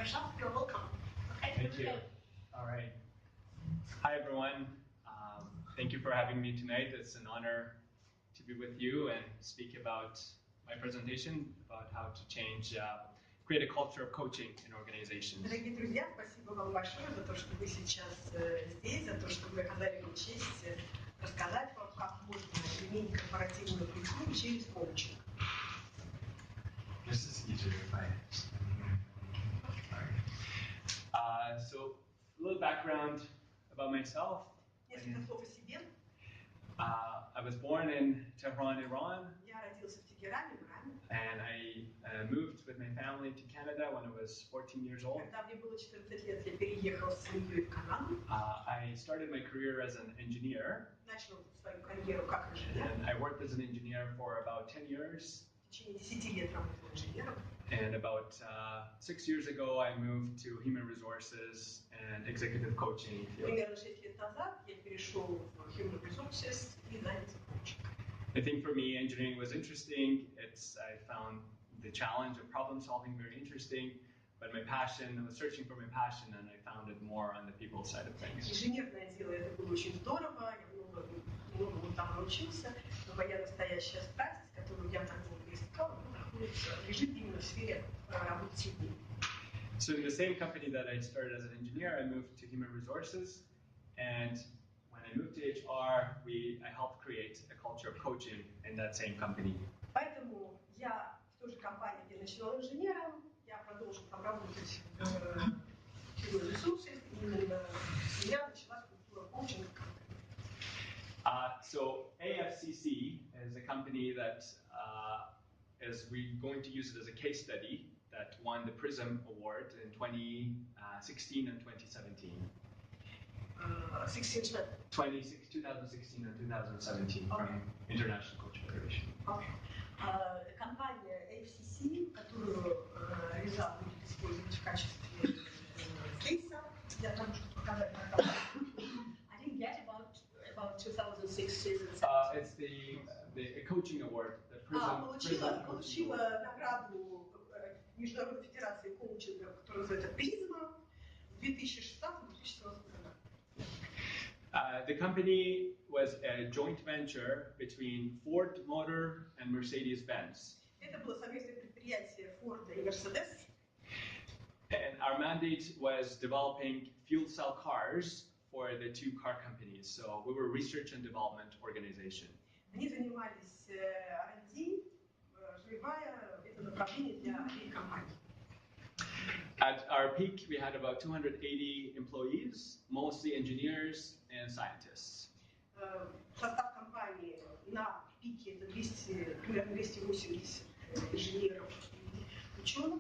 You're welcome. Okay. Thank you. All right. Hi, everyone. Thank you for having me tonight. It's an honor to be with you and speak about my presentation about how to change, create a culture of coaching in organizations. Дорогие друзья, спасибо вам большое за то, что вы сейчас здесь, за то, что вы оказали мне честь рассказать вам, как можно изменить корпоративную культуру через коучинг. This is easier if I. So, a little background about myself. Несколько слов о себе. I was born in Tehran, Iran. Я родился в Тегеране, в Иране. And I moved with my family to Canada when I was 14 years old. Когда мне было 14 лет, я переехал с семьей в Канаду. I started my career as an engineer. Начал свою карьеру как инженер. And I worked as an engineer for about 10 years. В течение 10 лет работал инженером. And about 6 years ago, I moved to human resources and executive coaching field. Примерно 6 лет назад я перешел в human resources и занялся коучингом. I think for me, engineering was interesting. I found the challenge of problem solving very interesting, but my passion, I was searching for my passion, and I found it more on the people side of things. Инженерное дело это было очень здорово, я много там научился, но моя настоящая страсть, которую я так долго искала, лежит именно в сфере работы с людьми. So in the same company that I started as an engineer, I moved to human resources, and when I moved to HR, I helped create a culture of coaching in that same company. Поэтому я в той же компании, где начинал инженером, я продолжил там работать в human resources, именно у меня началась культура коучинга. So AFCC is a company that we're going to use it as a case study that won the PRISM Award in 2016 and 2017. 2016 and 2017 from International Coach Federation. Okay. Компания AFCC, которую Реза будет использовать в качестве кейса, для того, чтобы показать на компанию. I didn't get about 2006 season. It's the coaching award. The Получила награду Международной федерации коучинга, которая называется PRISM, в 2016-2017 годах. The company was a joint venture between Ford Motor and Mercedes-Benz. Это было совместное предприятие Форда и Mercedes. And our mandate was developing fuel cell cars for the two car companies. So we were a research and development organization. Они занимались R&D, развивая это направление для обеих компаний. At our peak, we had about 280 employees, mostly engineers and scientists. Состав компании на пике это примерно 280 инженеров и ученых.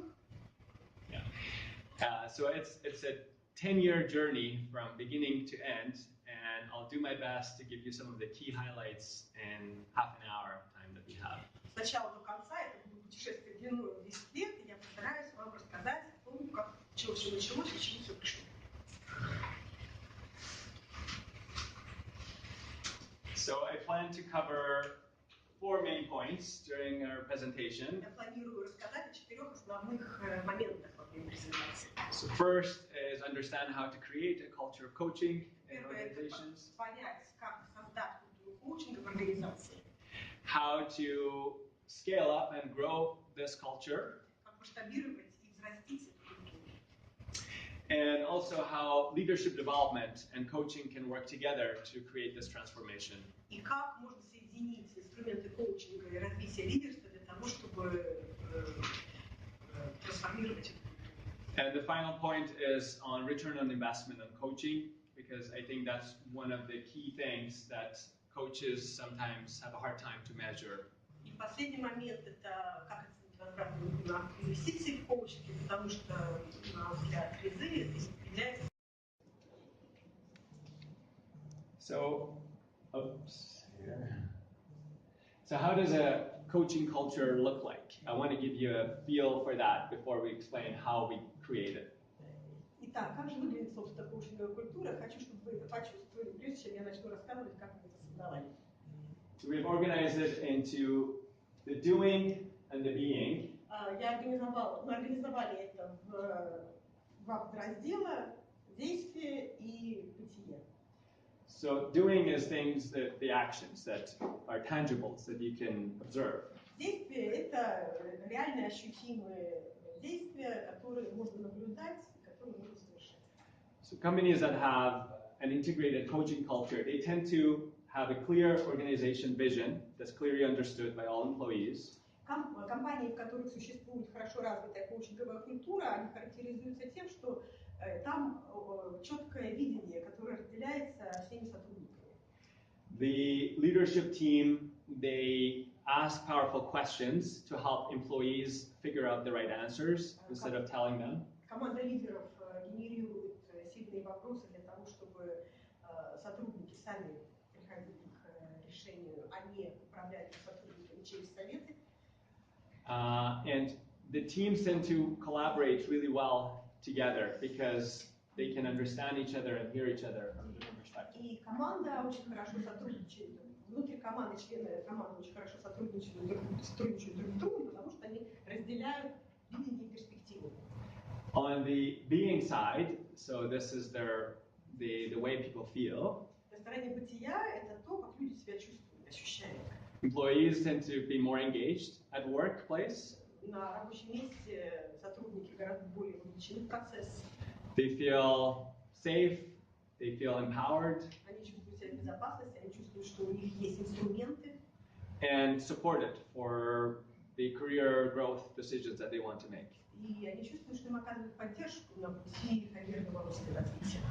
Yeah. So it's a 10-year journey from beginning to end, and I'll do my best to give you some of the key highlights in half an hour of time that we have. С начала до конца это будет путешествие длиной в 10 лет, и я постараюсь вам рассказать о том, как чего все началось и к чему все пришло. So I plan to cover 4 main points during our presentation. Я планирую рассказать о 4 основных моментах во время презентации. So first is understand how to create a culture of coaching in organizations. Понять, как создать культуру коучинга в организации. How to scale up and grow this culture. Как масштабировать и взрастить эту культуру. And also how leadership development and coaching can work together to create this transformation. И как можно соединить инструменты коучинга и развития лидерства для того, чтобы трансформировать эту культуру. And the final point is on return on investment on coaching, because I think that's one of the key things that coaches sometimes have a hard time to measure. И последний момент это как оценить возвратные инвестиции в коучинге, потому что, на взгляд Резы, это является. So how does a coaching culture look like? I want to give you a feel for that before we explain how we create it. Итак, как же выглядит, собственно, коучинговая культура? Хочу, чтобы вы это почувствовали, прежде чем я начну рассказывать, как мы это создавали. So we've organized it into the doing and the being. Мы организовали это в два подраздела – действие и бытие. So doing is things that the actions that are tangibles that you can observe. Действие – это реальные ощутимые действия, которые можно наблюдать, которые можно совершать. So companies that have an integrated coaching culture, they tend to have a clear organization vision that's clearly understood by all employees. Компании, в которых существует хорошо развитая коучинговая культура, они характеризуются тем, что там четкое видение, которое разделяется всеми сотрудниками. The leadership team, they ask powerful questions to help employees figure out the right answers instead of telling them. Команда лидеров генерирует сильные вопросы для того, чтобы сотрудники сами приходили к решению, а не управляли сотрудниками через советы. And the teams tend to collaborate really well together because they can understand each other and hear each other from different perspectives. И команда очень хорошо сотрудничает. Внутри команды члены команды очень хорошо сотрудничают друг с другом, потому что они разделяют видение и перспективу. On the being side, so this is the way people feel. На стороне бытия это то, как люди себя чувствуют, ощущают. Employees tend to be more engaged at workplace. На рабочем месте сотрудники гораздо более вовлечены в процесс. They feel safe, they feel empowered. Они чувствуют себя в безопасности, они чувствуют, что у них есть инструменты. And supported for the career growth decisions that they want to make. И они чувствуют, что им оказывают поддержку на пути карьерного роста и развития.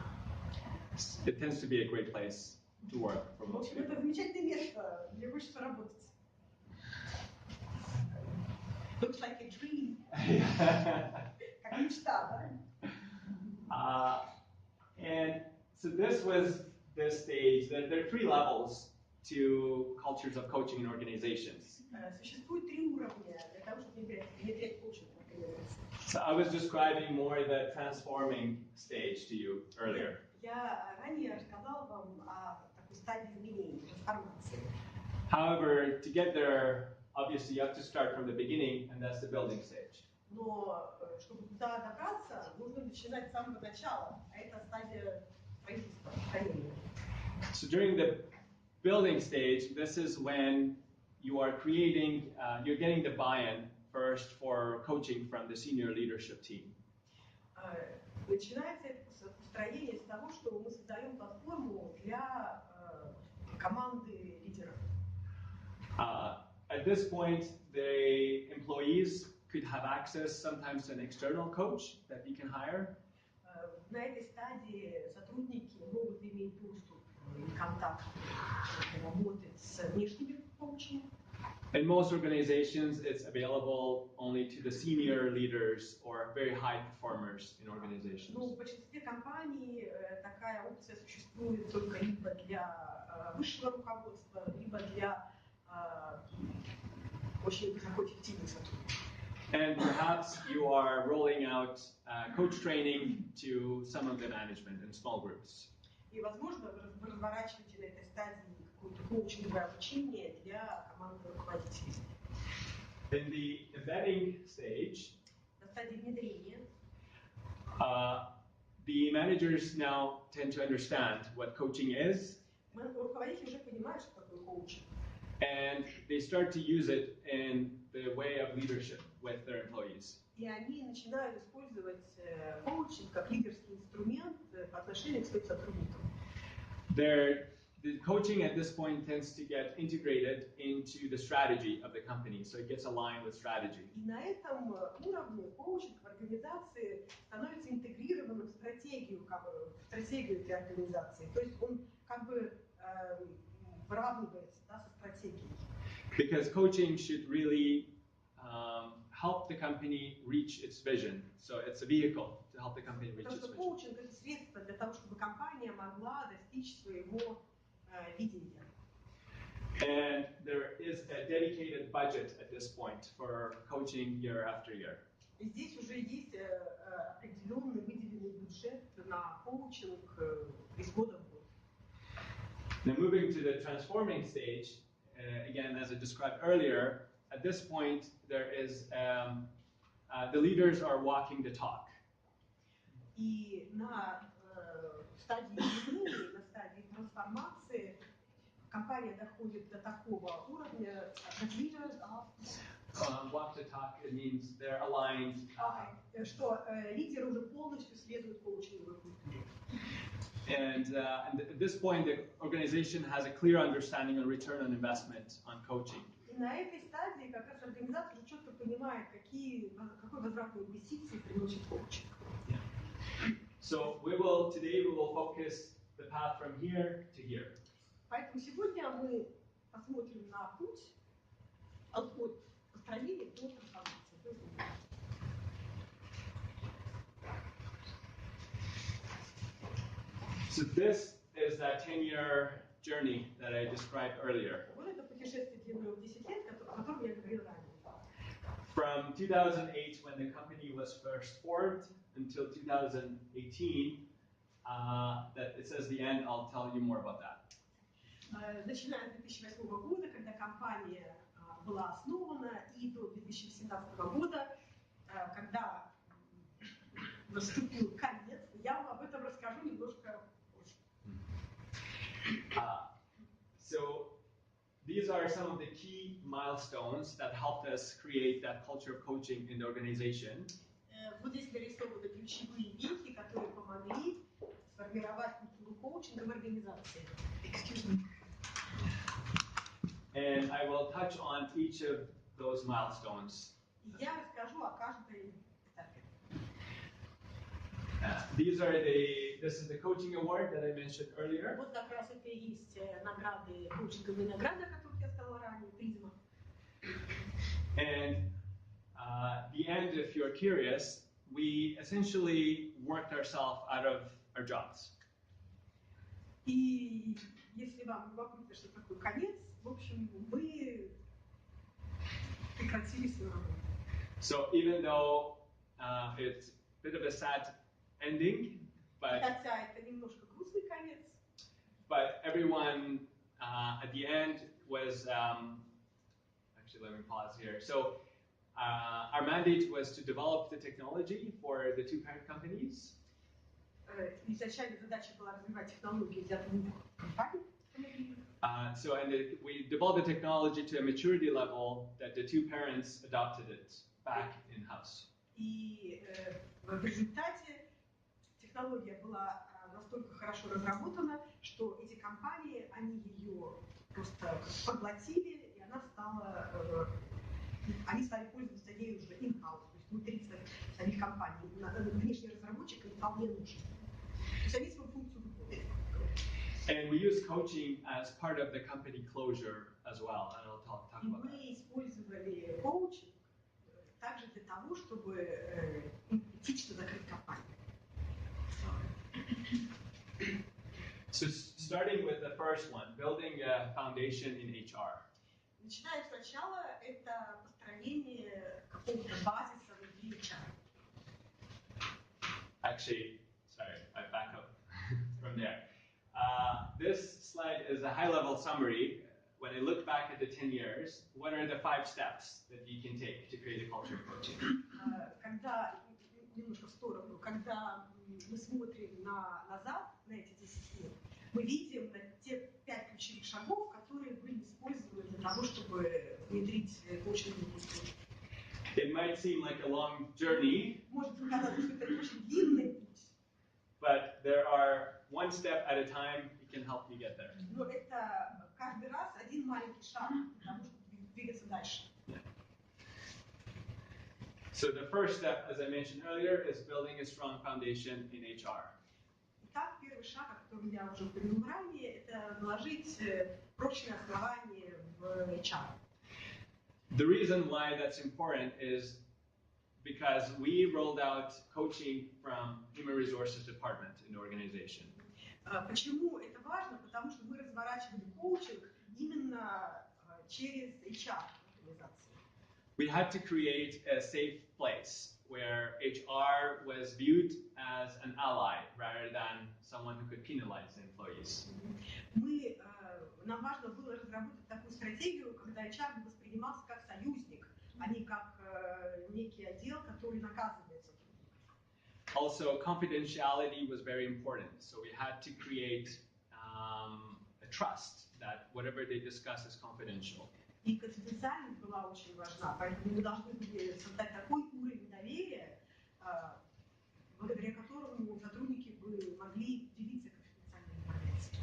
It tends to be a great place to work for В most общем, people. это замечательное место, где хочется работать. Looks like a dream. Как мечта, да? And so this was the stage. There are 3 levels to cultures of coaching in organizations. Существует 3 уровня для того, чтобы внедрять коучинг в организации. So I was describing more the transforming stage to you earlier. Я ранее рассказала вам о такой стадии изменения, трансформации. However, to get there, obviously you have to start from the beginning, and that's the building stage. Но чтобы туда добраться, нужно начинать с самого начала, а это стадия строительства, строения. So during the building stage, this is when you are creating, you're getting the buy-in first for coaching from the senior leadership team. Начинается это построение с того, что мы создаем платформу для команды лидеров. At this point, the employees could have access sometimes to an external coach that you can hire. На этой стадии сотрудники могут иметь доступ и контакт работать с внешними коучами. In most organizations, it's available only to the senior leaders or very high performers in organizations. Но в большинстве компаний такая опция существует только либо для высшего руководства, либо для очень высокоэффективных сотрудников. And perhaps you are rolling out coach training to some of the management in small groups. И, возможно, вы разворачиваете на этой стадии какое-то коучинговое обучение для команды руководителей. In the embedding stage, На стадии внедрения the managers now tend to understand what coaching is, руководители уже понимают, что такое коучинг. and they start to use it in the way of leadership with their employees. И они начинают использовать коучинг как лидерский инструмент по отношению к своим сотрудникам. The coaching at this point tends to get integrated into the strategy of the company, so it gets aligned with strategy. И на этом уровне коучинг в организации становится интегрированным в стратегию этой организации. То есть он как бы выравнивается со стратегией. Because coaching should really help the company reach its vision. So it's a vehicle to help the company reach its Потому что vision. коучинг это средство для того, чтобы компания могла достичь своего видения. And there is a dedicated budget at this point for coaching year after year. И здесь уже есть определенный выделенный бюджет на коучинг из года в год. Now moving to the transforming stage, again, as I described earlier, at this point there is the leaders are walking the talk. И на стадии изменений, на стадии трансформации компания доходит до такого уровня, walk the talk, it means they're aligned. Что лидеры уже полностью следуют коучинговой культуре. And at this point, the organization has a clear understanding on return on investment on coaching. И на этой стадии как раз организация уже четко понимает, какой возвратной инвестиции приносит коучинг. So today we will focus the path from here to here. Поэтому сегодня мы посмотрим на путь от построения до трансформации. So this is that 10-year journey that I described earlier. Вот это путешествие длиной в 10 лет, о котором я говорил ранее. From 2008, when the company was first formed, until 2018, that it says the end. I'll tell you more about that. Начиная с 2008 года, когда компания была основана, и до 2017 года, когда наступил конец, я вам об этом расскажу немножко позже. So these are some of the key milestones that helped us create that culture of coaching in the organization. Вот здесь нарисованы ключевые вехи, которые помогли сформировать культуру коучинга в организации. And I will touch on each of those milestones. Я расскажу о каждой этапе. This is the coaching award that I mentioned earlier. Вот как раз это и есть награды, коучинговые награды, о которых я сказала ранее, призма. And the end, if you're curious, we essentially worked ourselves out of our jobs. И если вам любопытно, что такое конец, в общем, мы прекратили свою работу. So even though it's a bit of a sad ending, Хотя это немножко грустный конец. But everyone at the end was actually, let me pause here. So our mandate was to develop the technology for the two parent companies. Изначально задача была развивать технологии для двух компаний. We developed the technology to a maturity level that the two parents adopted it back in-house. И в результате технология была настолько хорошо разработана, что эти компании, они ее просто поглотили, и они стали пользоваться ею уже in-house, то есть внутри самих компаний. Внешний разработчик им вполне нужен. То есть они свою функцию выполняют. And we use coaching as part of the company closure as well, and I'll talk about that. Мы использовали коучинг также для того, чтобы этично закрыть компанию. So starting with the first one, building a foundation in HR. Начиная сначала, это построение какого-то базиса внутри HR. Actually, sorry, I back up from there. This slide is a high-level summary. When I look back at the 10 years, what are the 5 steps that you can take to create a culture of coaching? Немножко в сторону, когда мы смотрим назад, на эти 10 лет, мы видим те 5 ключевых шагов, которые были использованы для того, чтобы внедрить коучинговую культуру. It might seem like a long journey, Может показаться, что это очень длинный путь. But there are one step at a time it can help you get there. Но это каждый раз один маленький шаг для того, чтобы двигаться дальше. So the first step, as I mentioned earlier, is building a strong foundation in HR. Итак, первый шаг, о котором я уже упомянул ранее, это наложить прочное основание в HR. The reason why that's important is because we rolled out coaching from human resources department in the organization. Почему это важно? Потому что мы разворачивали коучинг именно через HR организации. We had to create a safe place where HR was viewed as an ally rather than someone who could penalize the employees. Нам важно было разработать такую стратегию, когда HR воспринимался как союзник, а не как некий отдел, который наказывает сотрудников. Also, confidentiality was very important. So we had to create a trust that whatever they discuss is confidential. И конфиденциальность была очень важна, поэтому мы должны были создать такой уровень доверия, благодаря которому сотрудники бы могли делиться конфиденциальной информацией.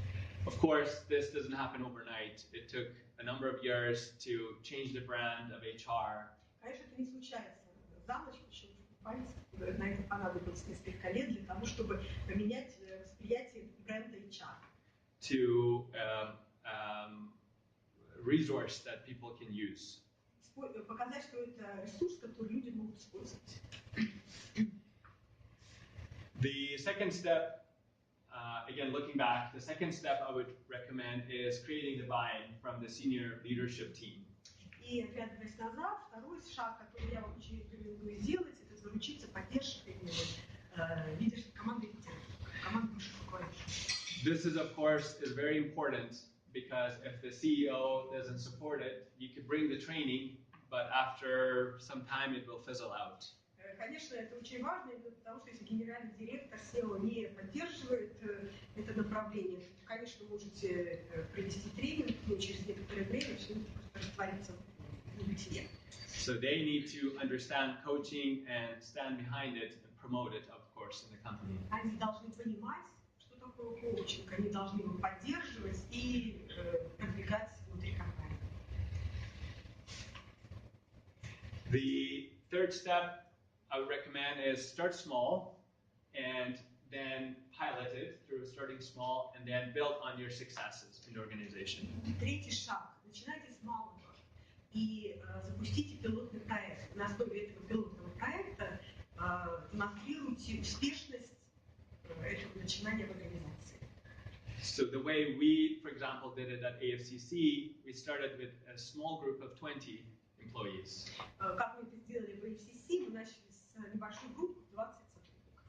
Of course, this doesn't happen overnight. It took a number of years to change the brand of HR. Конечно, это не случается за ночь, почему пальцы. На это понадобилось несколько лет для того, чтобы поменять восприятие бренда HR. To resource that people can use. Показать, что это ресурс, который люди могут использовать. The second step, again looking back, the second step I would recommend is creating the buy-in from the senior leadership team. И оглядываясь назад, второй шаг, который я очень рекомендую сделать, это заручиться поддержкой лидерской команды высших руководителей. This is, of course, is very important because if the CEO doesn't support it, you could bring the training, but after some time it will fizzle out. Конечно, это очень важно, потому что если генеральный директор SEO не поддерживает это направление, то, конечно, вы можете провести тренинг, но через некоторое время все это просто растворится в небытие. So they need to understand coaching and stand behind it and promote it, of course, in the company. Они должны понимать, что такое коучинг, они должны его поддерживать и продвигать внутри компании. The third step I would recommend is start small and then pilot it through starting small and then build on your successes in the organization. Третий шаг. Начинайте с малого и запустите пилотный проект. На основе этого пилотного проекта демонстрируйте успешность этого начинания в организации. So the way we, for example, did it at AFCC, we started with a small group of 20 employees. Как мы это сделали в AFCC, мы начали с небольшой группы 20 сотрудников.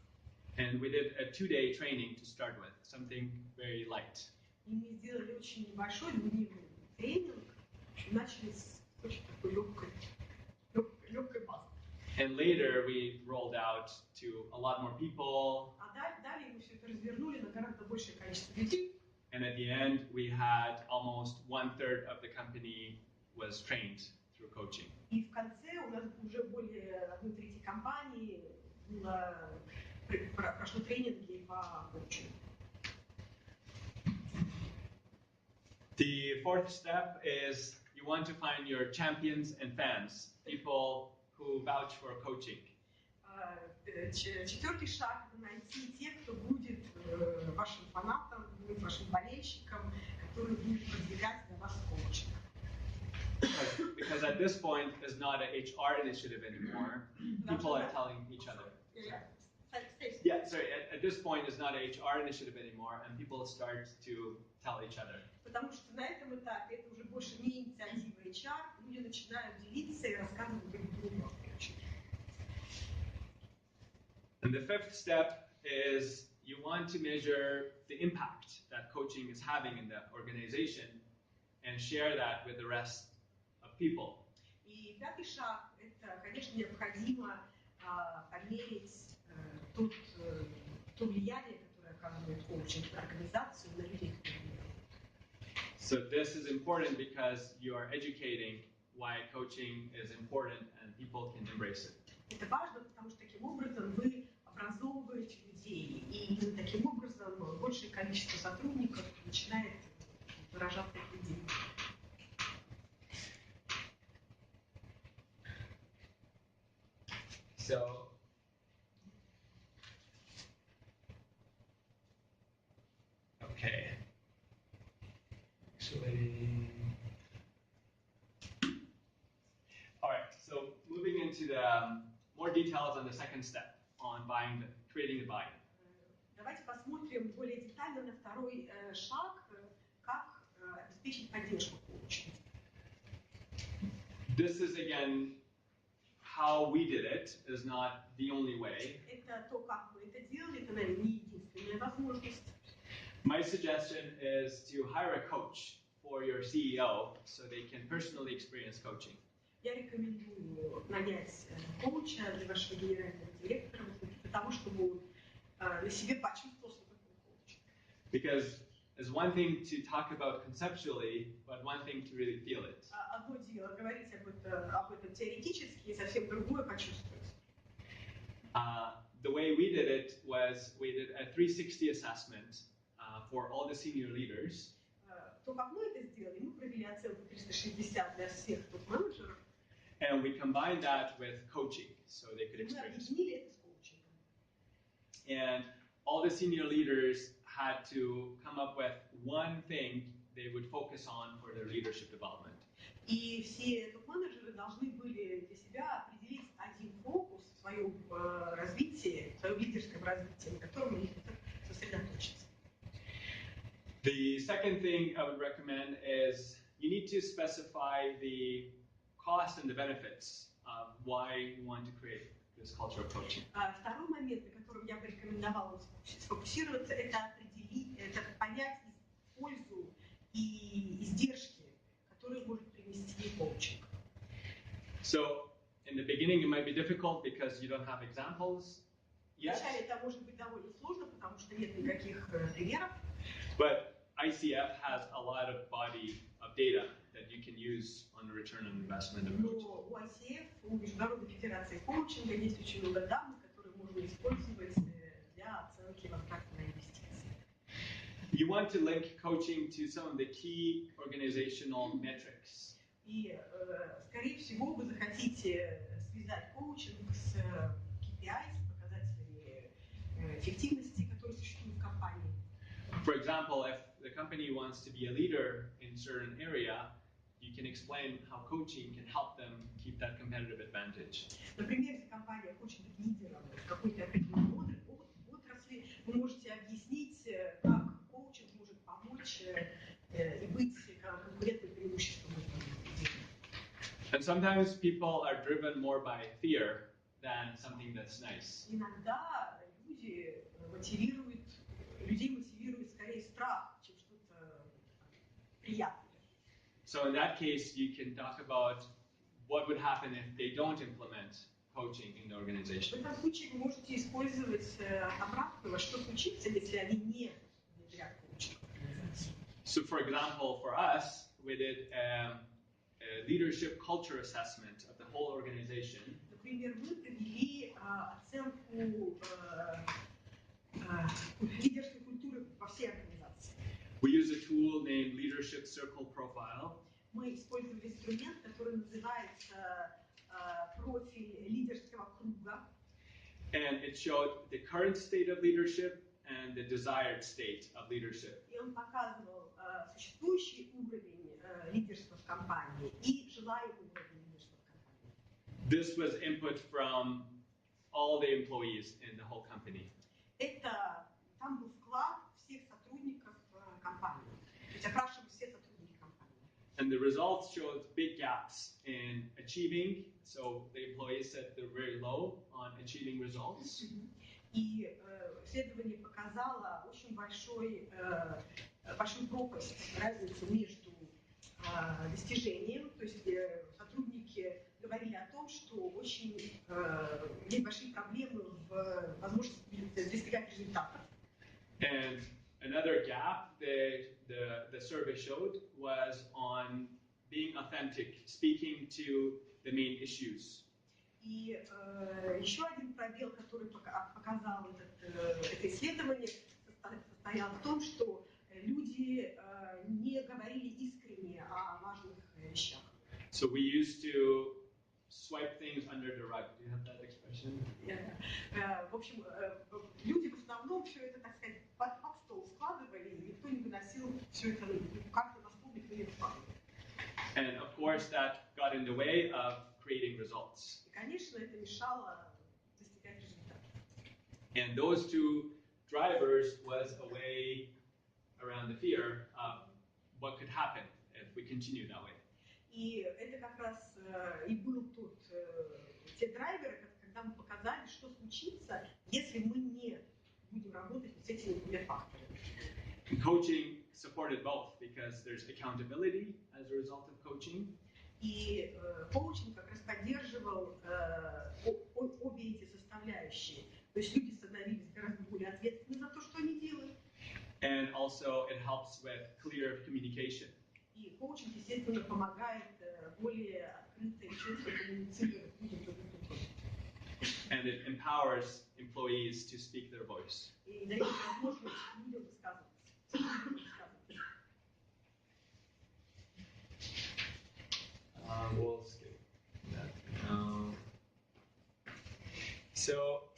And we did a 2-day training to start with, something very light. И мы сделали очень небольшой двухдневный тренинг, начали с очень такой легкой базы. And later we rolled out to a lot more people. А далее мы все это развернули на гораздо большее количество людей. And at the end, we had almost 1/3 of the company was trained through coaching. И в конце у нас уже более 1/3 компании прошло тренинги по коучингу. The fourth step is you want to find your champions and fans, people who vouch for coaching. Четвертый шаг – это найти тех, кто будет вашим фанатом, будет вашим болельщиком, который будет продвигать для вас коучинг. Because at this point, it's not an HR initiative anymore. People are telling each other. Yeah, sorry. At this point, it's not an HR initiative anymore, and people start to tell each other. Потому что на этом этапе это уже больше не инициатива HR, люди начинают делиться и рассказывать друг другу о коучинге. And the fifth step is you want to measure the impact that coaching is having in the organization and share that with the rest of people. И пятый шаг – это, конечно, необходимо померить то влияние, которое оказывает коучинг на организацию, на людей, которые делают. So this is important because you are educating why coaching is important and people can embrace it. Это важно, потому что таким образом вы образовываете людей, и именно таким образом большее количество сотрудников начинает выражать такие идеи. So, okay. Actually, all right. So moving into the more details on the second step on creating the buy-in. Давайте посмотрим более детально на второй шаг, как обеспечить поддержку коучинга. This is again how we did it. Is not the only way. Это то, как мы это делали, это, наверное, не единственная возможность. My suggestion is to hire a coach for your CEO so they can personally experience coaching. Я рекомендую нанять коуча для вашего генерального директора, того, чтобы на себе почувствовал, что такое коучинг. Because it's one thing to talk about conceptually, but one thing to really feel it. Одно дело говорить об этом теоретически, и совсем другое почувствовать. The way we did it was we did a 360 assessment for all the senior leaders. То, как мы это сделали, мы провели оценку 360 для всех топ-менеджеров. And we combined that with coaching, so they could experience. Мы объединили это с коучингом. And all the senior leaders had to come up with one thing they would focus on for their leadership development. И все топ-менеджеры должны были для себя определить один фокус в своем развитии, в своем лидерском развитии, на котором они хотят сосредоточиться. The second thing I would recommend is you need to specify the cost and the benefits of why you want to create this culture of coaching. Второй момент, на котором я бы рекомендовала сфокусироваться, это определить, это понять пользу и издержки, которые может принести коучинг. So in the beginning it might be difficult because you don't have examples yet. Вначале это может быть довольно сложно, потому что нет никаких примеров. But ICF has a lot of body of data that you can use on the return on investment of coaching. Но у ICF, у Международной федерации коучинга есть очень много данных, которые можно использовать для оценки возврата на инвестиции. You want to link coaching to some of the key organizational metrics. И, скорее всего, вы захотите связать коучинг с KPI, с показателями эффективности, которые существуют в компании. For example, if the company wants to be a leader in a certain area, you can explain how coaching can help them keep that competitive advantage. Например, если компания хочет быть лидером в какой-то определенной отрасли, вы можете объяснить, как коучинг может помочь и быть конкурентным преимуществом. And sometimes people are driven more by fear than something that's nice. Иногда людей мотивирует скорее страх, чем что-то приятное. So in that case, you can talk about what would happen if they don't implement coaching in the В organization. этом случае вы можете использовать обратного, что случится, если они не внедрят коучинг в организацию. So for example, for us, we did a leadership culture assessment of the whole organization. Например, мы провели оценку лидерской культуры во всей организации. We use a tool named Leadership Circle Profile. Мы использовали инструмент, который называется профиль лидерского круга. And it showed the current state of leadership and the desired state of leadership. И он показывал существующий уровень лидерства в компании и желаемый уровень лидерства в компании. This was input from all the employees in the whole company. Там был вклад всех сотрудников компании. То есть опрашивали все сотрудники компании. And the results showed big gaps in achieving. So the employees said they're very low on achieving results. И исследование показало очень большую пропасть, разницу между достижением, то есть сотрудники говорили о том, что очень есть большие проблемы в возможности достигать результатов. And another gap that the survey showed was on being authentic, speaking to the main issues. И еще один пробел, который показал это исследование, состоял в том, что люди не говорили искренне о важных вещах. So we used to swipe things under the rug. Do you have that expression? В общем, люди в основном все это, так сказать, под стол складывали, и никто не выносил все это как-то на стол, никто не вкладывал. And of course that got in the way of creating results. И, конечно, это мешало достигать результатов. And those two drivers was a way around the fear of what could happen if we continue that way. И это как раз и был те драйверы, когда мы показали, что случится, если мы не будем работать с этими двумя факторами. Coaching supported both because there's accountability as a result of coaching. И коучинг как раз поддерживал обе эти составляющие. То есть люди становились гораздо более ответственны за то, что они делают. And also it helps with clear communication. И коучинг, естественно, помогает более открыто и четко коммуницировать людям друг с другом. And it empowers employees to speak their voice. И дает возможность людям высказываться. We'll skip that now. So,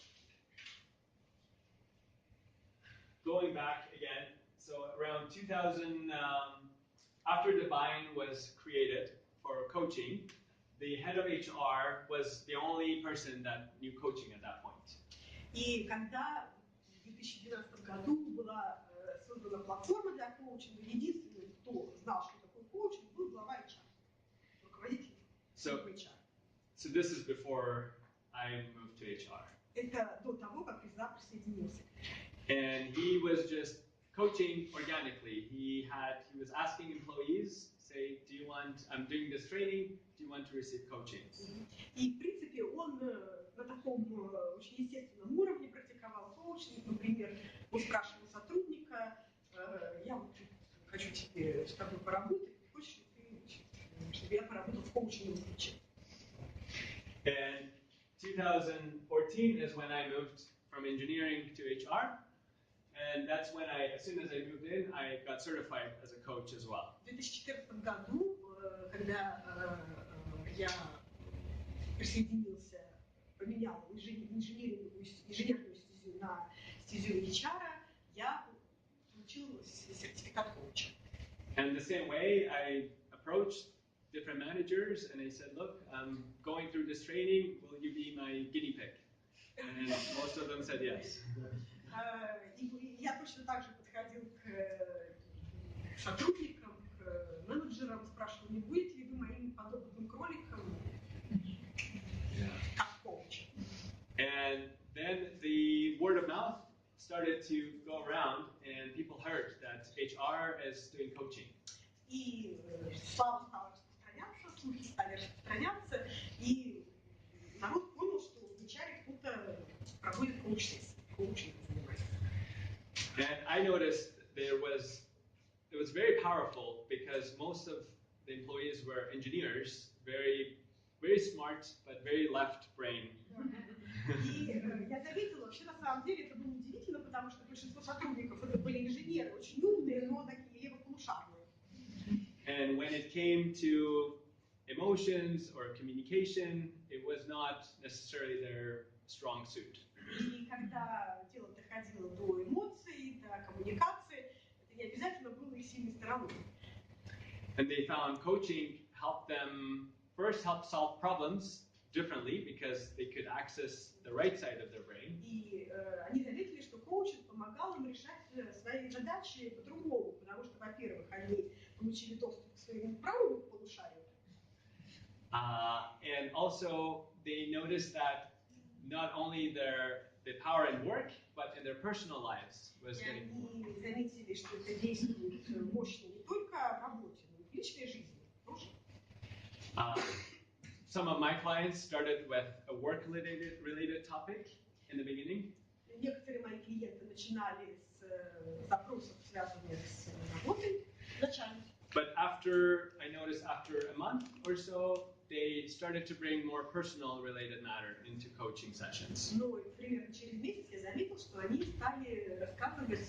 going back again, so around 2000, after the buy-in was created for coaching, the head of HR was the only person that knew coaching at that point. И когда в 2012 году была создана платформа для коучинга, единственный, кто знал, что такое коучинг, был глава HR, руководитель HR. So this is before I moved to HR. Это до того, как Реза присоединился. And he was just coaching organically. He was asking employees, say, do you want, I'm doing this training, do you want to receive coaching? И, в принципе, он на таком очень естественном уровне практиковал коучинг. Например, он спрашивал сотрудника, я вот хочу тебе с тобой поработать, хочешь ли ты, чтобы я поработал в коучинговом ключе? And 2014 is when I moved from engineering to HR. And that's when as soon as I moved in, I got certified as a coach as well. В 2014 году, когда я присоединился, поменял инженерную стезю на стезю HR, я получил сертификат коуча. And the same way, I approached different managers and I said, look, I'm going through this training, will you be my guinea pig? And most of them said yes. Я точно так же подходил к сотрудникам, к менеджерам, спрашивал, не будете ли вы моим подопытным кроликом как коуч? And then the word of mouth started to go around and people heard that HR is doing coaching. И слава стала распространяться, слухи стали распространяться, и народ понял, что в HR кто-то проводит коучинг занимается. And I noticed it was very powerful because most of the employees were engineers, very, very smart, but very left brain. И я заметила, вообще на самом деле это было удивительно, потому что большинство сотрудников это были инженеры, очень умные, но такие левополушарные. And when it came to emotions or communication, it was not necessarily their strong suit. И когда дело доходило до эмоций, до коммуникации, это не обязательно было их сильной стороной. And they found coaching helped them first help solve problems differently because they could access the right side of their brain. И они заметили, что коучинг помогал им решать свои задачи по-другому, потому что, во-первых, они получили доступ к своему правому полушарию. And also they noticed that not only the power in work, but in their personal lives was getting more. Они заметили, что это действует мощно не только в работе, но и в личной жизни тоже. Some of my clients started with a work-related topic in the beginning. Некоторые мои клиенты начинали с запросов, связанных с работой вначале. But I noticed after a month or so, they started to bring more personal related matter into coaching sessions. Ну, примерно через месяц я заметил, что они стали рассказывать,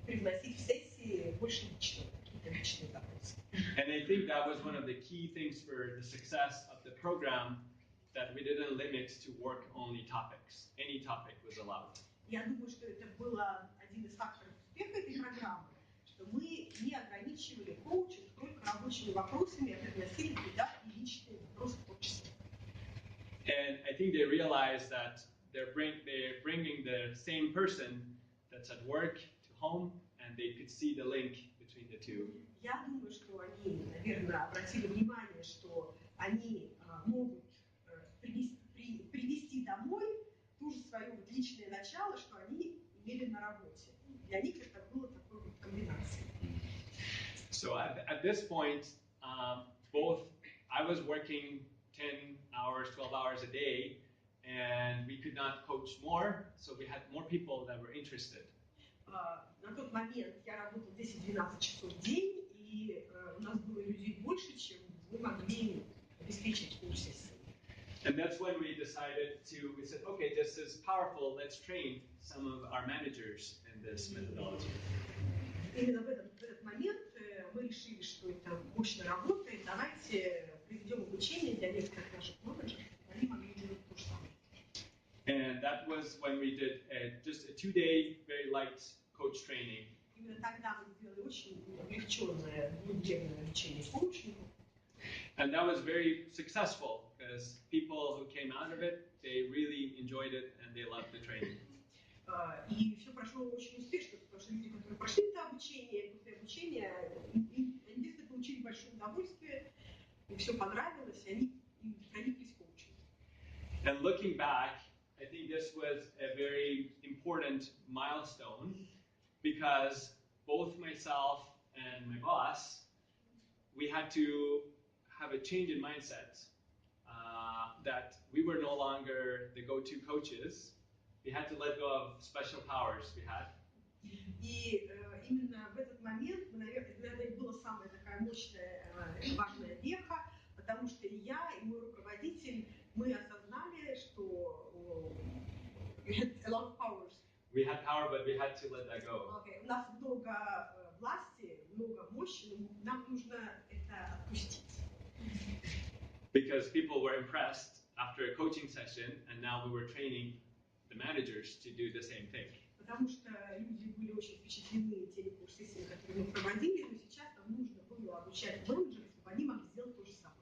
привносить в сессии больше личного, какие-то личные запросы. And I think that was one of the key things for the success of the program, that we didn't limit to work-only topics. Any topic was allowed. Я думаю, что это был один из факторов успеха этой программы, что мы не ограничивали коучинг только рабочими вопросами, а привносили туда и личные вопросы в том числе. And I think they realized that they're bringing the same person that's at work to home, and they could see the link between the two. Я думаю, что они, наверное, обратили внимание, что они могут привести домой ту же свое вот личное начало, что они имели на работе. Для них это было такой вот комбинацией. So at this point, both I was working 10 hours, 12 hours a day, and we could not coach more, so we had more people that were interested. На тот момент я работала 10-12 часов в день, и у нас было людей больше, чем мы могли обеспечить коуч-сессии. And that's when we decided we said, okay, this is powerful, let's train some of our managers in this methodology. Именно в этот момент мы решили, что это мощно работает, давайте проведем обучение для некоторых наших менеджеров, чтобы они могли делать то же самое. And that was when we did just a 2-day, very light coach training. Именно тогда мы сделали очень облегченное двухдневное обучение коучингу. And that was very successful because people who came out of it, they really enjoyed it and they loved the training. И все прошло очень успешно, потому что люди, которые прошли это обучение, после обучения, они действительно получили большое удовольствие, им все понравилось, и они прониклись в коучинг. And looking back, I think this was a very important milestone because both myself and my boss, we had to have a change in mindset that we were no longer the go-to coaches. We had to let go of special powers we had. И именно в этот момент, наверное, это была самая такая мощная и важная веха, потому что и я, и мой руководитель, мы осознали, что we had a lot of powers. We had power, but we had to let that go. Okay. У нас много власти, много мощи, но нам нужно это отпустить. Because people were impressed after a coaching session, and now we were training the managers to do the same thing. Потому что люди были очень впечатлены теми курс-сессиями, которые мы проводили, но сейчас нам нужно было обучать менеджеров, чтобы они могли сделать то же самое.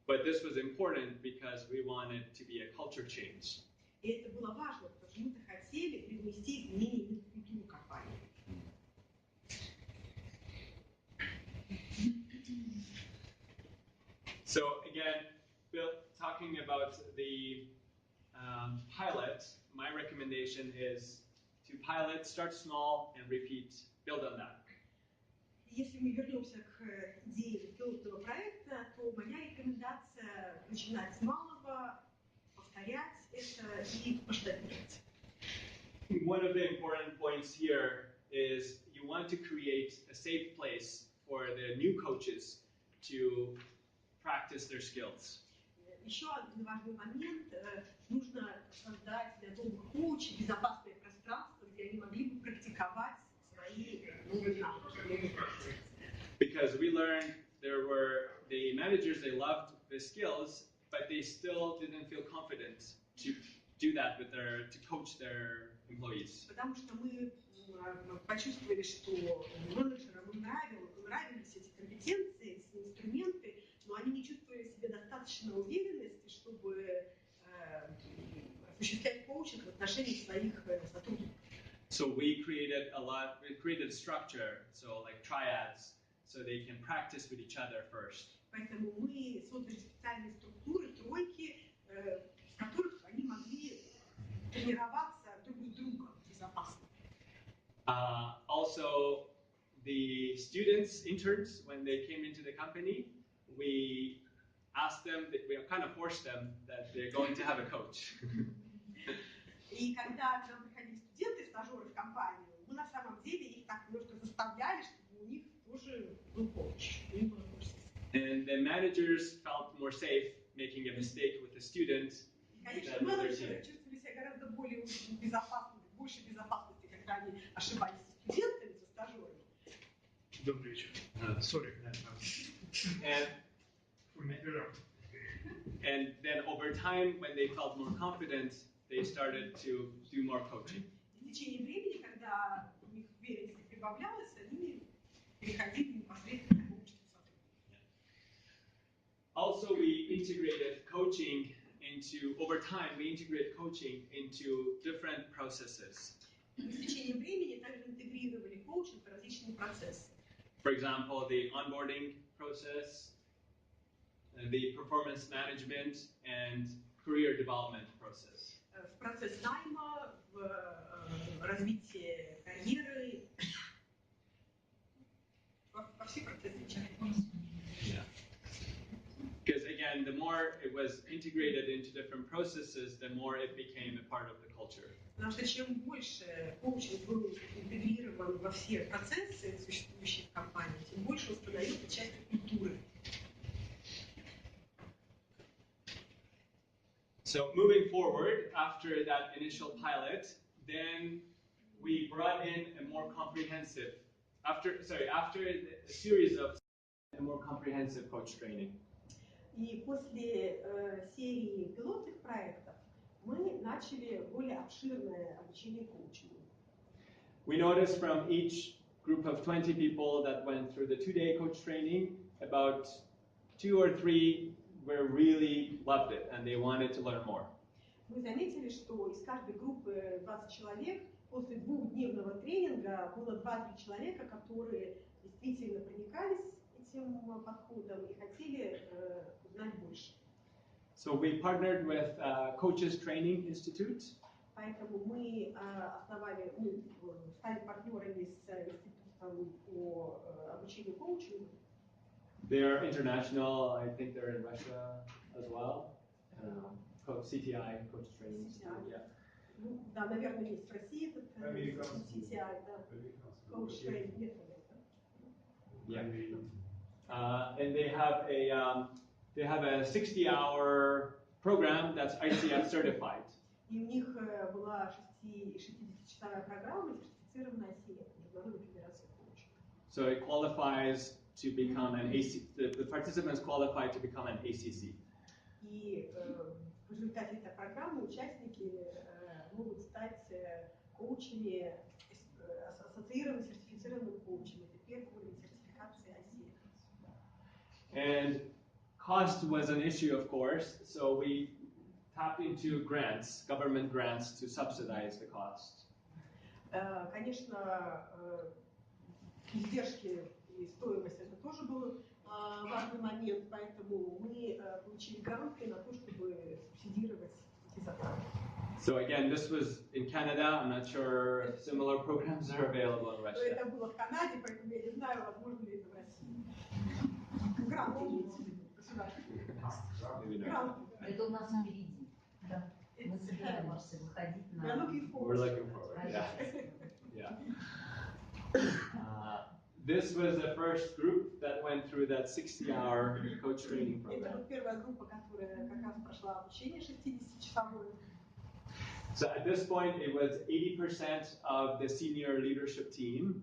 But this was important because we wanted to be a culture change. И это было важно, потому что мы-то хотели привнести изменения в культуру компании. So again, talking about the pilot, my recommendation is to pilot, start small, and repeat, build on that. Если мы вернемся к идее пилотного проекта, то моя рекомендация начинать с малого, повторять это и масштабировать. One of the important points here is you want to create a safe place for the new coaches to practice their skills. Еще один важный момент. Нужно создать для новых коучей безопасное пространство, где они могли бы практиковать свои новые навыки. Because we learned the managers, they loved the skills, but they still didn't feel confident to do that to coach their employees. Потому что мы почувствовали, что менеджерам нравились эти компетенции, эти инструменты, но они не чувствовали в себе достаточно уверенности, чтобы осуществлять коучинг в отношении своих сотрудников. So we created a structure, so like triads, so they can practice with each other first. Поэтому мы создали специальные структуры, тройки, в которых они могли тренироваться друг с другом безопасно. Also, the students, interns, when they came into the company, we asked them, we kind of forced them that they're going to have a coach. И когда к нам приходили студенты, стажеры в компанию, мы на самом деле их так немножко заставляли, чтобы у них тоже был коуч. And the managers felt more safe making a mistake with the student. Конечно, менеджеры чувствовали себя гораздо более безопасно, больше безопасности, когда они ошибались с студентами, со стажерами. Добрый вечер. Sorry. And then over time, when they felt more confident, they started to do more coaching. В течение времени, когда у них уверенность прибавлялась, они переходили непосредственно к коучингу сотрудников. Also, we integrated coaching over time, we integrate coaching into different processes. В течение времени также интегрировали коучинг в различные процессы. For example, the onboarding process, the performance management, and career development process. В процесс найма, в развитие карьеры, во все процессы. Because again, the more it was integrated into different processes, the more it became a part of the culture. Потому что чем больше коучинг был интегрирован во все процессы, существующие в компании, тем больше он становился частью культуры. So moving forward, after that initial pilot, then we brought in a more comprehensive, after a series of a more comprehensive coach training. И после серии пилотных проектов мы начали более обширное обучение коучингу. We noticed from each group of 20 people that went through the 2-day coach training, about 2 or 3 really loved it and they wanted to learn more. Мы заметили, что из каждой группы 20 человек после 2-дневного тренинга было 2-3 человека, которые действительно проникались этим подходом и хотели узнать больше. So we partnered with Coaches Training Institute. Поэтому мы стали партнерами с институтом по обучению коучингу. They're international. I think they're in Russia as well. CTI, Coaches Training Institute. Yeah. Ну, да, наверное, есть в России этот CTI, да. Coach Training, нет, Yeah. And they have a 60-hour program that's ICF certified. И у них была 60-часовая программа, сертифицированная ICF, Международной федерацией коучинга. So it qualifies to become an AC. The participants qualify to become an ACC. И в результате этой программы участники могут стать коучами, ассоциированными сертифицированными коучами. Это первый уровень сертификации ICF. And cost was an issue, of course, so we tapped into grants, government grants, to subsidize the cost. Конечно, издержки и стоимость это тоже был важный момент, поэтому мы получили гранты на то, чтобы субсидировать эти затраты. So again, this was in Canada. I'm not sure if similar programs are available in Russia. Это было в Канаде, поэтому я не знаю, возможно ли это в России. Гранты имеется в виду, государственные. Гранты. Это у нас впереди. Да. Мы собираемся выходить на... We're looking forward. Yeah. This was the first group that went through that 60-hour coach training program. Это первая группа, которая как раз прошла обучение 60-часовое. So at this point, it was 80% of the senior leadership team.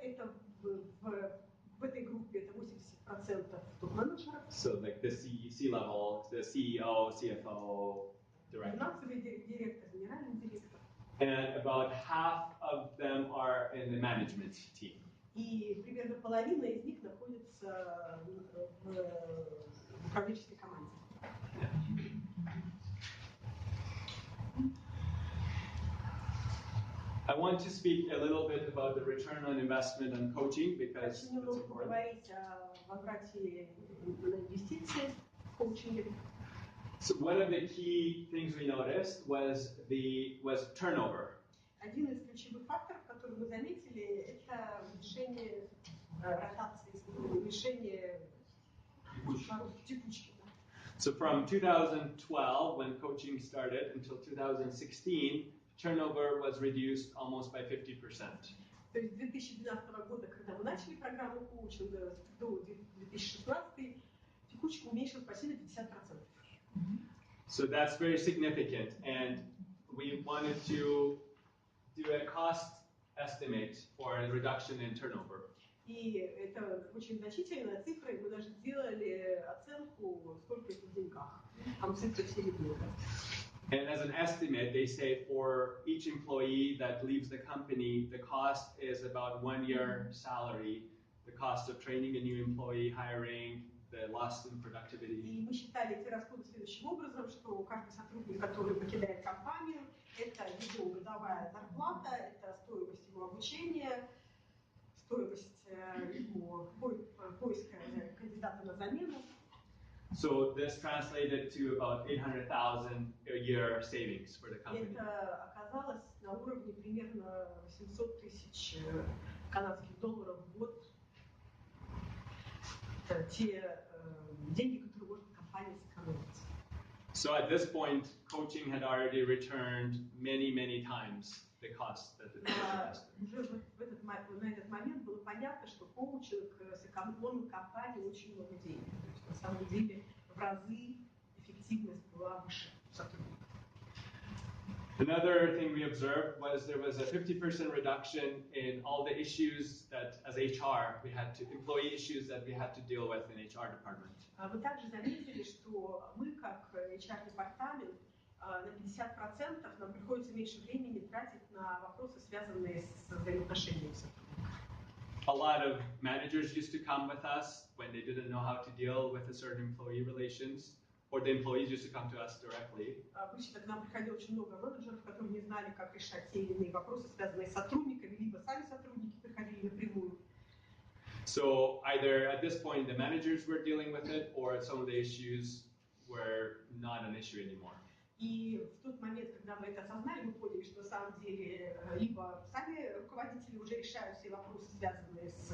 Это в этой группе это 80% топ-менеджеров. So like the C-level, the CEO, CFO, director. Финансовый директор, генеральный директор. And about half of them are in the management team. И примерно половина из них находится в управленческой команде. I want to speak a little bit about the return on investment on coaching because it's important. Поговорить о возврате на инвестиции в коучинге. So one of the key things we noticed was turnover. Один из ключевых факторов, который мы заметили, это уменьшение ротации, уменьшение текучки. So from 2012, when coaching started, until 2016, turnover was reduced almost by 50%. То есть с 2012 года, когда мы начали программу коучинга, до 2016, текучка уменьшилась почти на 50%. So that's very significant, and we wanted to do a cost estimate for a reduction in turnover. И это очень значительная цифра, и мы даже сделали оценку, сколько это в деньгах. Там цифры все видны. And as an estimate, they say for each employee that leaves the company, the cost is about 1 year salary, the cost of training a new employee, hiring, the loss in productivity. И мы считали эти расходы следующим образом, что каждый сотрудник, который покидает компанию, это его годовая зарплата, это стоимость его обучения, стоимость его поиска кандидата на замену. So this translated to about 800,000 a year savings for the company. Это оказалось на уровне примерно 800 тысяч канадских долларов в год. Это те деньги, которые может компания сэкономить. So at this point, coaching had already returned many times the cost that it invested. Уже на этот момент было понятно, что коучинг сэкономил компании очень много денег. То есть, на самом деле в разы эффективность была выше сотрудников. Another thing we observed was there was a 50% reduction in all the issues that, as HR, employee issues that we had to deal with in HR department. Вы также заметили, что мы, как HR-департамент, на 50% нам приходится меньше времени тратить на вопросы, связанные с взаимоотношениями сотрудников. A lot of managers used to come with us when they didn't know how to deal with a certain employee relations, or the employees used to come to us directly. Обычно к нам приходило очень много менеджеров, которые не знали, как решать те или иные вопросы, связанные с сотрудниками, либо сами сотрудники приходили напрямую. So either at this point the managers were dealing with it, or some of the issues were not an issue anymore. И в тот момент, когда мы это осознали, мы поняли, что на самом деле либо сами руководители уже решают все вопросы, связанные с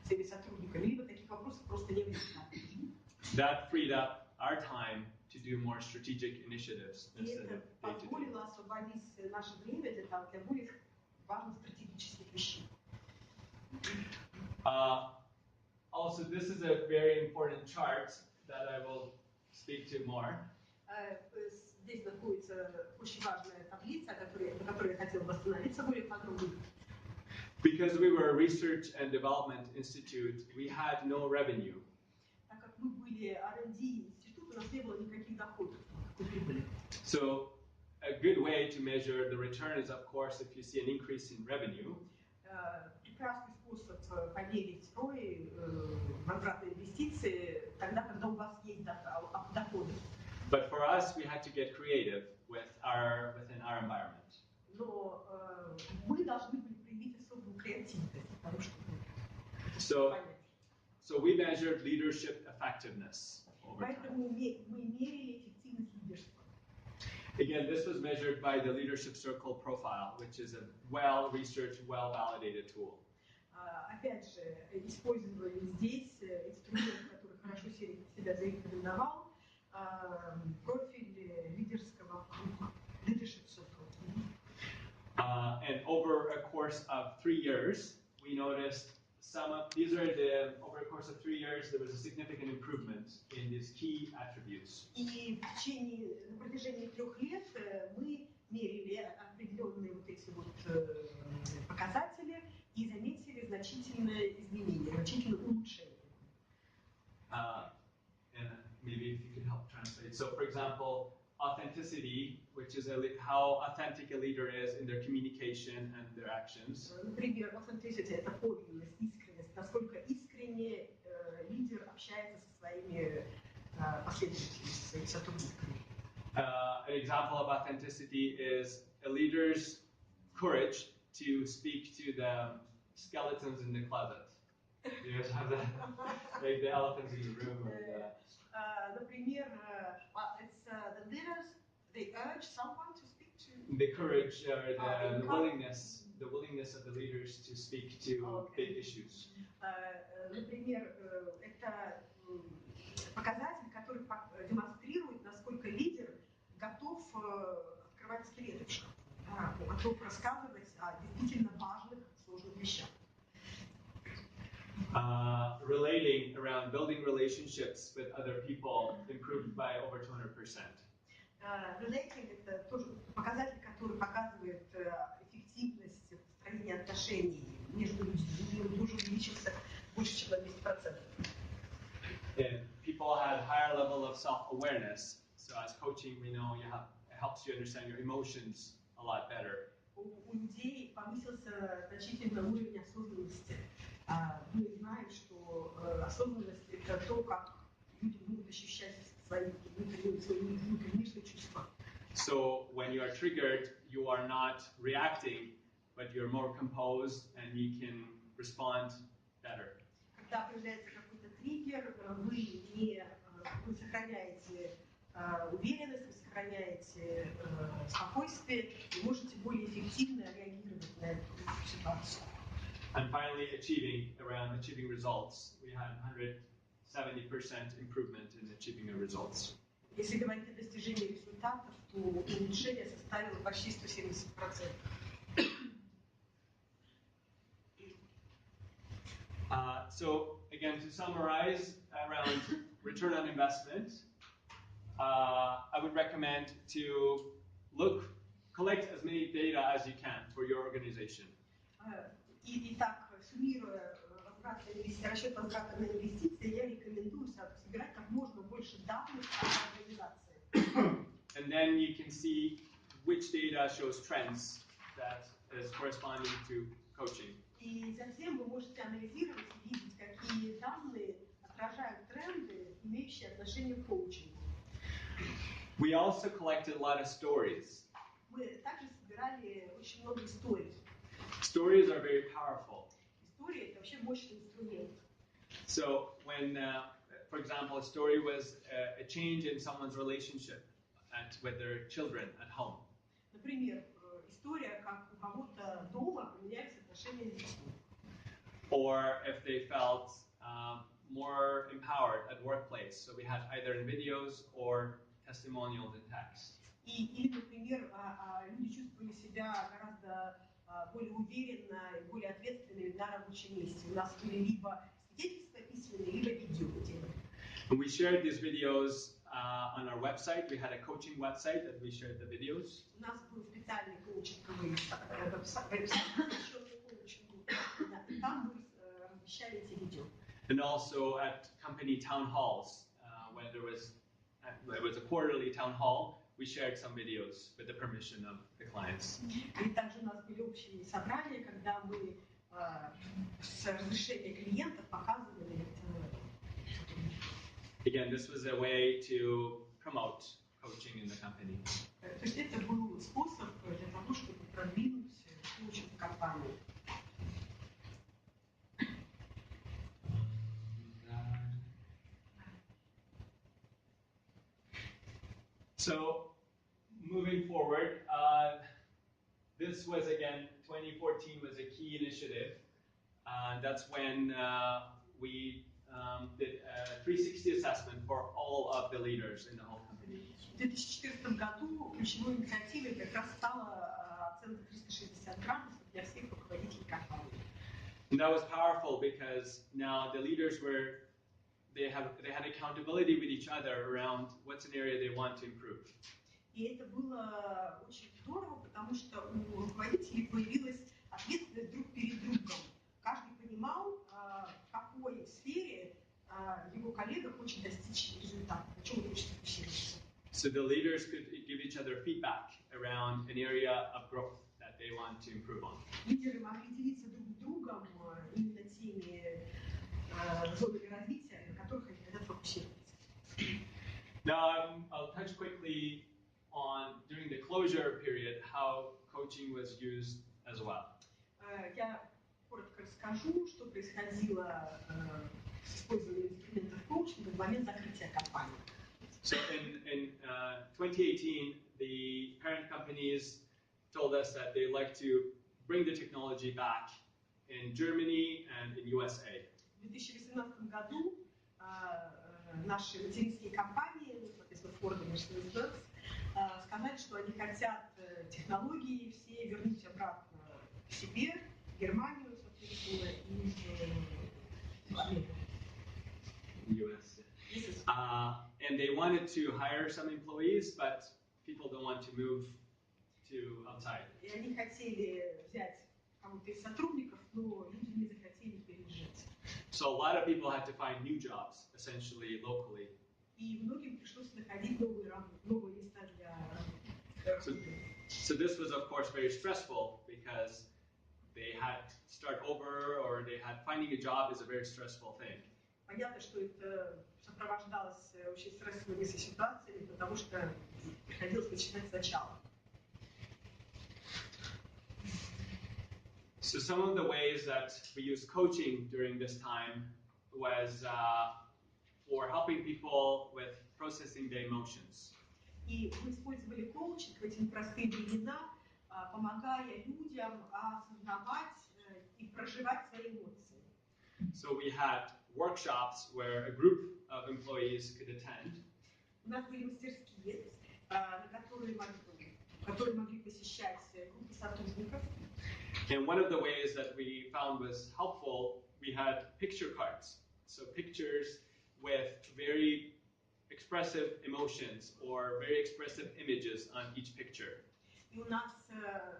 своими сотрудниками, либо таких вопросов просто не возникает. That freed up our time to do more strategic initiatives instead of day-to-day. Позволило освободить наше время для более важных стратегических вещей. Also, this is a very important chart that I will speak to more. Здесь находится очень важная таблица, на которой я хотела бы остановиться более подробно. Because we were a research and development institute, we had no revenue. Так как мы были R&D институт, у нас не было никаких доходов, никакой прибыли. So, a good way to measure the return is, of course, if you see an increase in revenue. Прекрасный способ померить ROI, возвратные инвестиции, тогда, когда у вас есть доходы. But for us, we had to get creative within our environment. Но мы должны были проявить особую креативность, потому что So we measured leadership effectiveness over time. Поэтому мы мерили эффективность лидерства. Again, this was measured by the Leadership Circle profile, which is a well-researched, well-validated tool. Опять же, использовали здесь инструмент, который хорошо себя зарекомендовал, профиль лидерского круга, Leadership Circle. And over a course of 3 years, we noticed over a course of 3 years, there was a significant improvement in these key attributes. И на протяжении 3 лет мы мерили определенные вот эти вот показатели и заметили значительное изменение, значительное улучшение. And maybe if you could help translate. So, for example, authenticity, which is how authentic a leader is in their communication and their actions. Например, authenticity – это подлинность, искренность, насколько искренне лидер общается со своими последователями, со своими сотрудниками. An example of authenticity is a leader's courage to speak to the skeletons in the closet. You guys have that? Like the elephants in the room. Например, it's the leaders, they urge someone to speak to. The courage or the willingness of the leaders to speak to big issues. Например, это показатель, который демонстрирует, насколько лидер готов открывать скелеты в шкафу, готов рассказывать о действительно важных, сложных вещах. Relating around building relationships with other people improved by over 200%. Relating – это тоже показатель, который показывает эффективность построения отношений между людьми. Он тоже увеличился больше, чем на 200%. And people had a higher level of self-awareness. So as coaching, we know it helps you understand your emotions a lot better. У людей повысился значительный уровень осознанности. Мы знаем, что осознанность – это то, как люди могут ощущать свои внутренние чувства. So when you are triggered, you are not reacting, but you're more composed and you can respond better. Когда появляется какой-то триггер, вы сохраняете уверенность, вы сохраняете спокойствие и можете более эффективно реагировать на эту ситуацию. And finally, achieving results. We had 170% improvement in achieving the results. Если говорить о достижении результатов, то улучшение составило почти 170%. So again, to summarize around return on investment, I would recommend to collect as many data as you can for your organization. Итак, суммируя расчет возврата на инвестиции, я рекомендую собирать как можно больше данных о организации. And then you can see which data shows trends that is corresponding to coaching. И затем вы можете анализировать и видеть, какие данные отражают тренды, имеющие отношение к коучингу. We also collected a lot of stories. Мы также собирали очень много историй. Stories are very powerful. История – это вообще мощный инструмент. So when, for example, a story was a change in someone's relationship with their children at home. Например, история, как у кого-то дома поменялись отношения с детьми. Or if they felt more empowered at workplace. So we had either in videos or testimonials in text. Или, например, люди чувствовали себя гораздо более уверенно и более ответственными на рабочем месте. У нас были либо свидетельства письменные, либо видео. And we shared these videos on our website. We had a coaching website that we shared the videos. У нас был специальный коучинговый веб-сайт, посвященный коучингу. Там мы размещали эти видео. And also at company town halls, when there was a quarterly town hall, we shared some videos with the permission of the clients. И также у нас были общие собрания, когда мы с разрешения клиентов показывали это. Again, this was a way to promote coaching in the company. То есть это был способ для того, чтобы продвинуть коучинг в компании. So, moving forward, this was again, 2014 was a key initiative. That's when we did a 360 assessment for all of the leaders in the whole company. В 2014 году ключевой инициативой как раз стала оценка 360 градусов для всех руководителей компании. And that was powerful because now the leaders they had accountability with each other around what's an area they want to improve. И это было очень здорово, потому что у руководителей появилась ответственность друг перед другом. Каждый понимал, в какой сфере его коллега хочет достичь результата, на чем он хочет фокусироваться. So the leaders could give each other feedback around an area of growth that they want to improve on. Лидеры могли делиться друг с другом именно теми зонами развития, на которых они хотят фокусироваться. Now I'll touch quickly on during the closure period how coaching was used as well. Я коротко расскажу, что происходило с использованием инструментов коучинга в момент закрытия компании. So in 2018, the parent companies told us that they like to bring the technology back in Germany and in USA. В 2018 году наши материнские компании, соответственно, Ford и Mercedes-Benz, сказали, что они хотят технологии все вернуть обратно к себе, в Германию, соответственно, и в Америку. US. And they wanted to hire some employees, but people don't want to move to outside. И они хотели взять кого-то из сотрудников, но люди не захотели переезжать. So a lot of people had to find new jobs, essentially locally. И многим пришлось находить новые места для работы. So this was, of course, very stressful because they had to start over, or finding a job is a very stressful thing. Понятно, что это сопровождалось очень стрессовыми ситуациями, потому что приходилось начинать сначала. So some of the ways that we used coaching during this time was for helping people with processing their emotions. И мы использовали коучинг в эти непростые времена, помогая людям осознавать и проживать свои эмоции. So we had workshops where a group of employees could attend. У нас были мастерские, которые могли посещать группы сотрудников. And one of the ways that we found was helpful, we had picture cards. So pictures with very expressive emotions or very expressive images on each picture. И у нас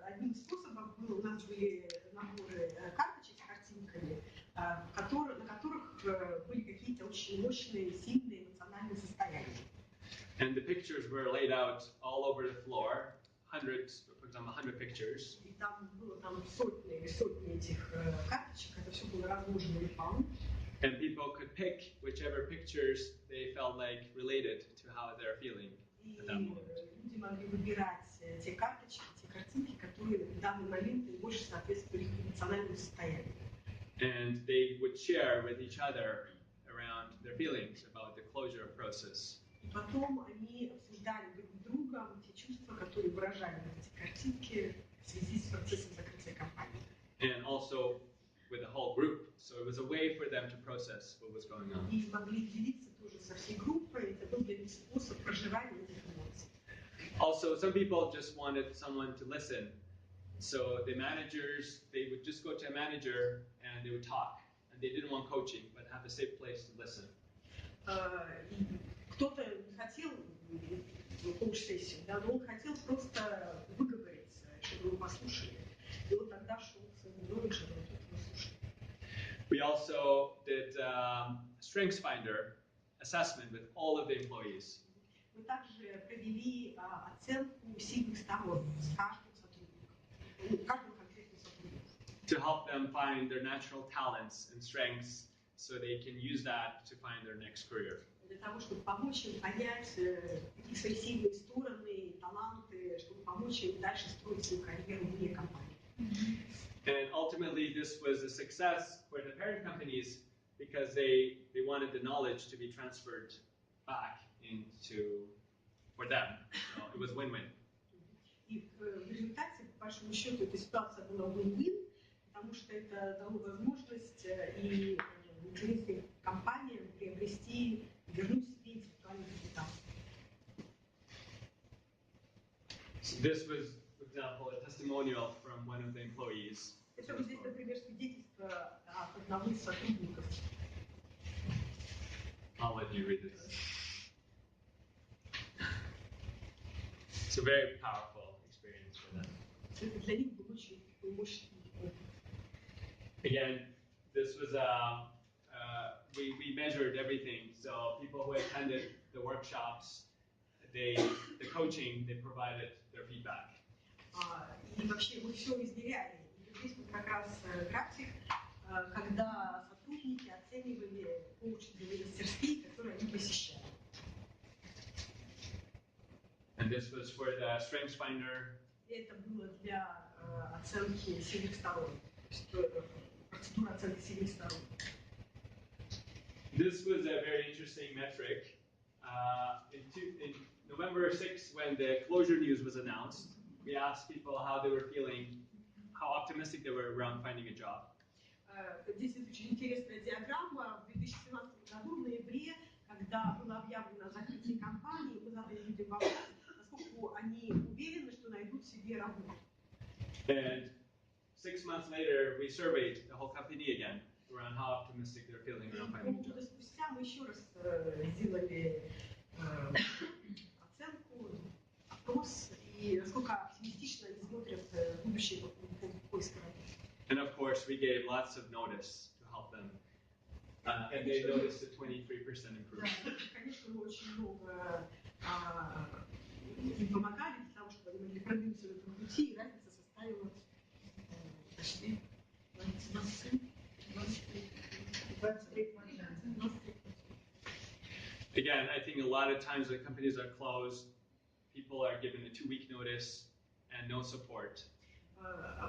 одним из способов был, у нас были наборы карточек с картинками, на которых были какие-то очень мощные, сильные эмоциональные состояния. And the pictures were laid out all over the floor, hundreds, for example, 100 pictures. И там было сотни этих карточек, это все было разложено на полу. And people could pick whichever pictures they felt like related to how they're feeling at that moment. И люди могли выбирать те карточки, те картинки, которые в данный момент больше соответствовали их эмоциональному состоянию. And they would share with each other around their feelings about the closure process. И потом они обсуждали друг с другом те чувства, которые выражали в эти картинки в связи с процессом закрытия компании. And also with the whole group. So it was a way for them to process what was going on. И могли делиться тоже со всей группой. Это был для них способ проживания этих эмоций. Also, some people just wanted someone to listen. So the managers, they would just go to a manager and they would talk. And they didn't want coaching, but have a safe place to listen. Кто-то не хотел коуч-сессию, да, но он хотел просто выговориться, чтобы его послушали. И вот тогда шел к своему менеджеру, и тот его слушал. We also did Strengths Finder assessment with all of the employees. Мы также провели оценку сильных сторон с каждым сотрудником, каждого конкретного сотрудника. To help them find their natural talents and strengths so they can use that to find their next career. Для того, чтобы помочь им понять какие свои сильные стороны, таланты, чтобы помочь им дальше строить свою карьеру вне компании. And ultimately, this was a success for the parent companies because they wanted the knowledge to be transferred back into for them. So it was win-win. И в результате, по большому счету, эта ситуация была win-win, потому что это дало возможность и интересным компаниям приобрести, вернуть себе интеллектуальный капитал. So this was, for example, a testimonial from one of the employees. Это вот здесь, например, свидетельство от одного из сотрудников. I'll let you read this. It's a very powerful experience for them. Это для них был очень мощный опыт. Again, this was we measured everything. So people who attended the workshops, the coaching, they provided their feedback. И вообще мы все измеряли. И здесь вот как раз график, когда сотрудники оценивали коучинговые мастерские, которые они посещали. And this was for the Strengths Finder. Это было для оценки сильных сторон. Процедура оценки сильных сторон. This was a very interesting metric. In November 6th, when the closure news was announced, we asked people how they were feeling, how optimistic they were around finding a job. Здесь очень интересная диаграмма. В 2017 году, в ноябре, когда было объявлено о закрытии компании, мы задали людям вопрос, насколько они уверены, что найдут себе работу. And 6 months later, we surveyed the whole company again around how optimistic they're feeling around finding a job. Полгода спустя мы еще раз сделали оценку, опрос, и насколько оптимистично они смотрят будущее по поводу поиска работы. And of course, we gave lots of notice to help them. And they noticed a 23% improvement. Да, конечно, мы очень много им помогали для того, чтобы они могли продвинуться в этом пути, и разница составила почти 23%. Again, I think a lot of times when companies are closed, people are given a 2-week notice and no support.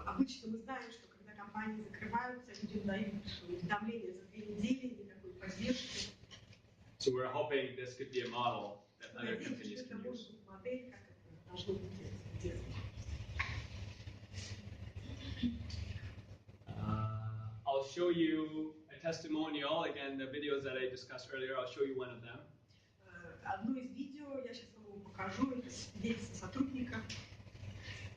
Обычно мы знаем, что когда компании закрываются, людям дают уведомление за 2 недели, никакой поддержки. So we're hoping this could be a model that other companies can use. Модель, как это должно быть сделано. I'll show you a testimonial. Again, the videos that I discussed earlier, I'll show you one of them. Одно из видео видео, я сейчас вам его покажу, это свидетельство сотрудника.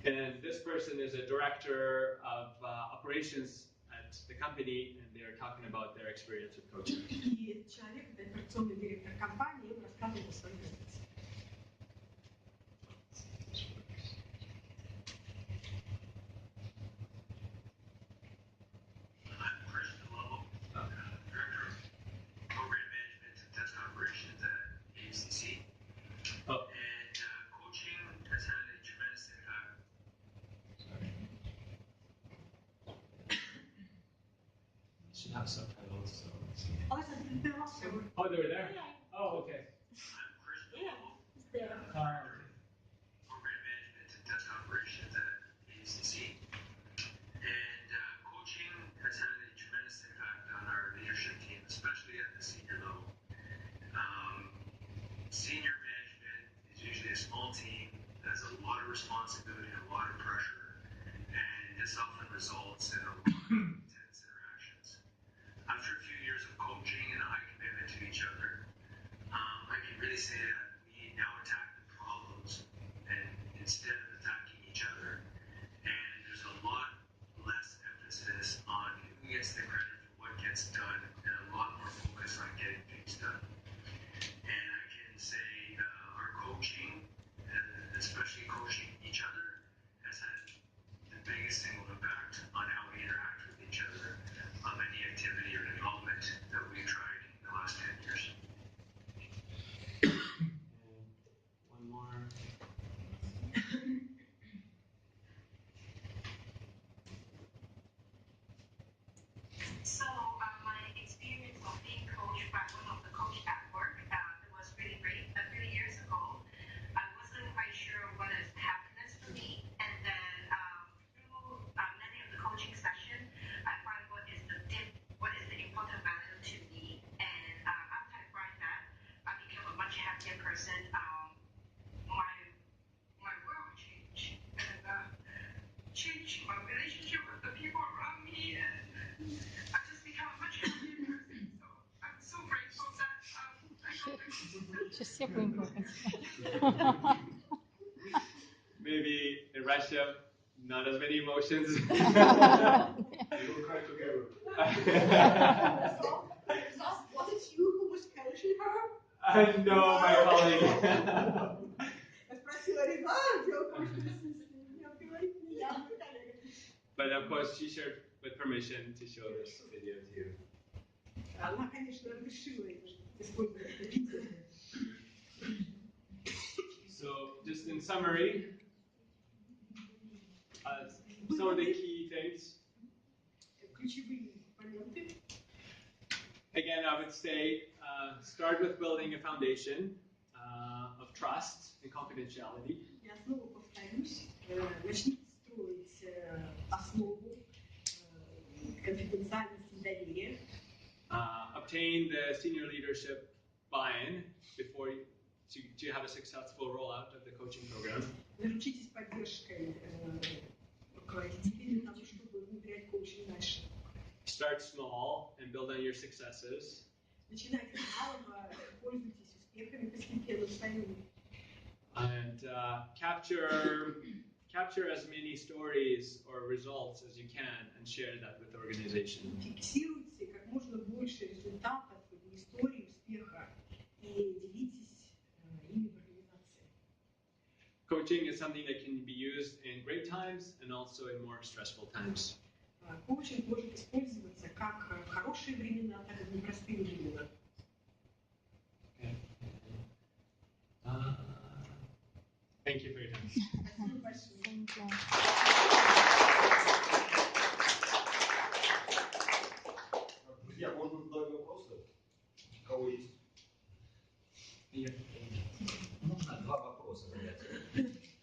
And this person is a director of operations at the company, and they are talking about their experience with coaching. И этот человек, это операционный директор компании, он рассказывает о своем опыте. Have subtitles, so let's see. Oh, they were there? Oh, okay. Program management and test operations at PCC. And coaching has had a tremendous impact on our leadership team, especially at the senior level. Senior management is usually a small team that has a lot of responsibility and a lot of pressure, and this often results in a lot of intense interactions. After a few years of coaching and a high commitment to each other, I can really say that we now attack the problems and instead of attacking each other. And there's a lot less emphasis on who gets the credit for what gets done and a lot more focus on getting things done. And I can say our coaching, especially coaching each other, has had the biggest single impact on how we interact with each other of any activity or development that we've tried in the last 10 years. One more. So my experience of being coached by one of the coach at work, it was really great. A few years ago, I wasn't quite sure what is happiness for me, and then through many of the coaching sessions, I find what is the important value to me, and after I find that, I became a much happier person. My world changed, and changed my relationship with the people around me, and I just become a much happier person. So I'm so grateful that I got the Сейчас все будем плакать. Maybe in Russia, not as many emotions. We will cry together. Was it you who was coaching her? No, my colleague. Я спросила Реза, дело в том, что я говорит, я мой коллега. But of course, she shared with permission to show this video to you. Она, конечно, разрешила использовать это видео. So, just in summary, some of the key things. Ключевые моменты. Again, I would say start with building a foundation of trust and confidentiality. Я снова повторюсь, начните строить основу конфиденциальности и доверия. Obtain the senior leadership buy-in before to have a successful rollout of the coaching program. Заручитесь поддержкой руководителей для того, чтобы внедрять коучинг дальше. Start small and build on your successes. Начинайте с малого, пользуйтесь успехами, постепенно встаем. And capture as many stories or results as you can and share that with the organization. Фиксируйте как можно больше результатов, историй успеха и делитесь ими в организации. Coaching is something that can be used in great times and also in more stressful times. Коучинг может использоваться как в хорошие времена, так и в непростые времена. Thank you for your time. Спасибо большое. Друзья, можно задавать вопросы? У кого есть? Можно два вопроса задать.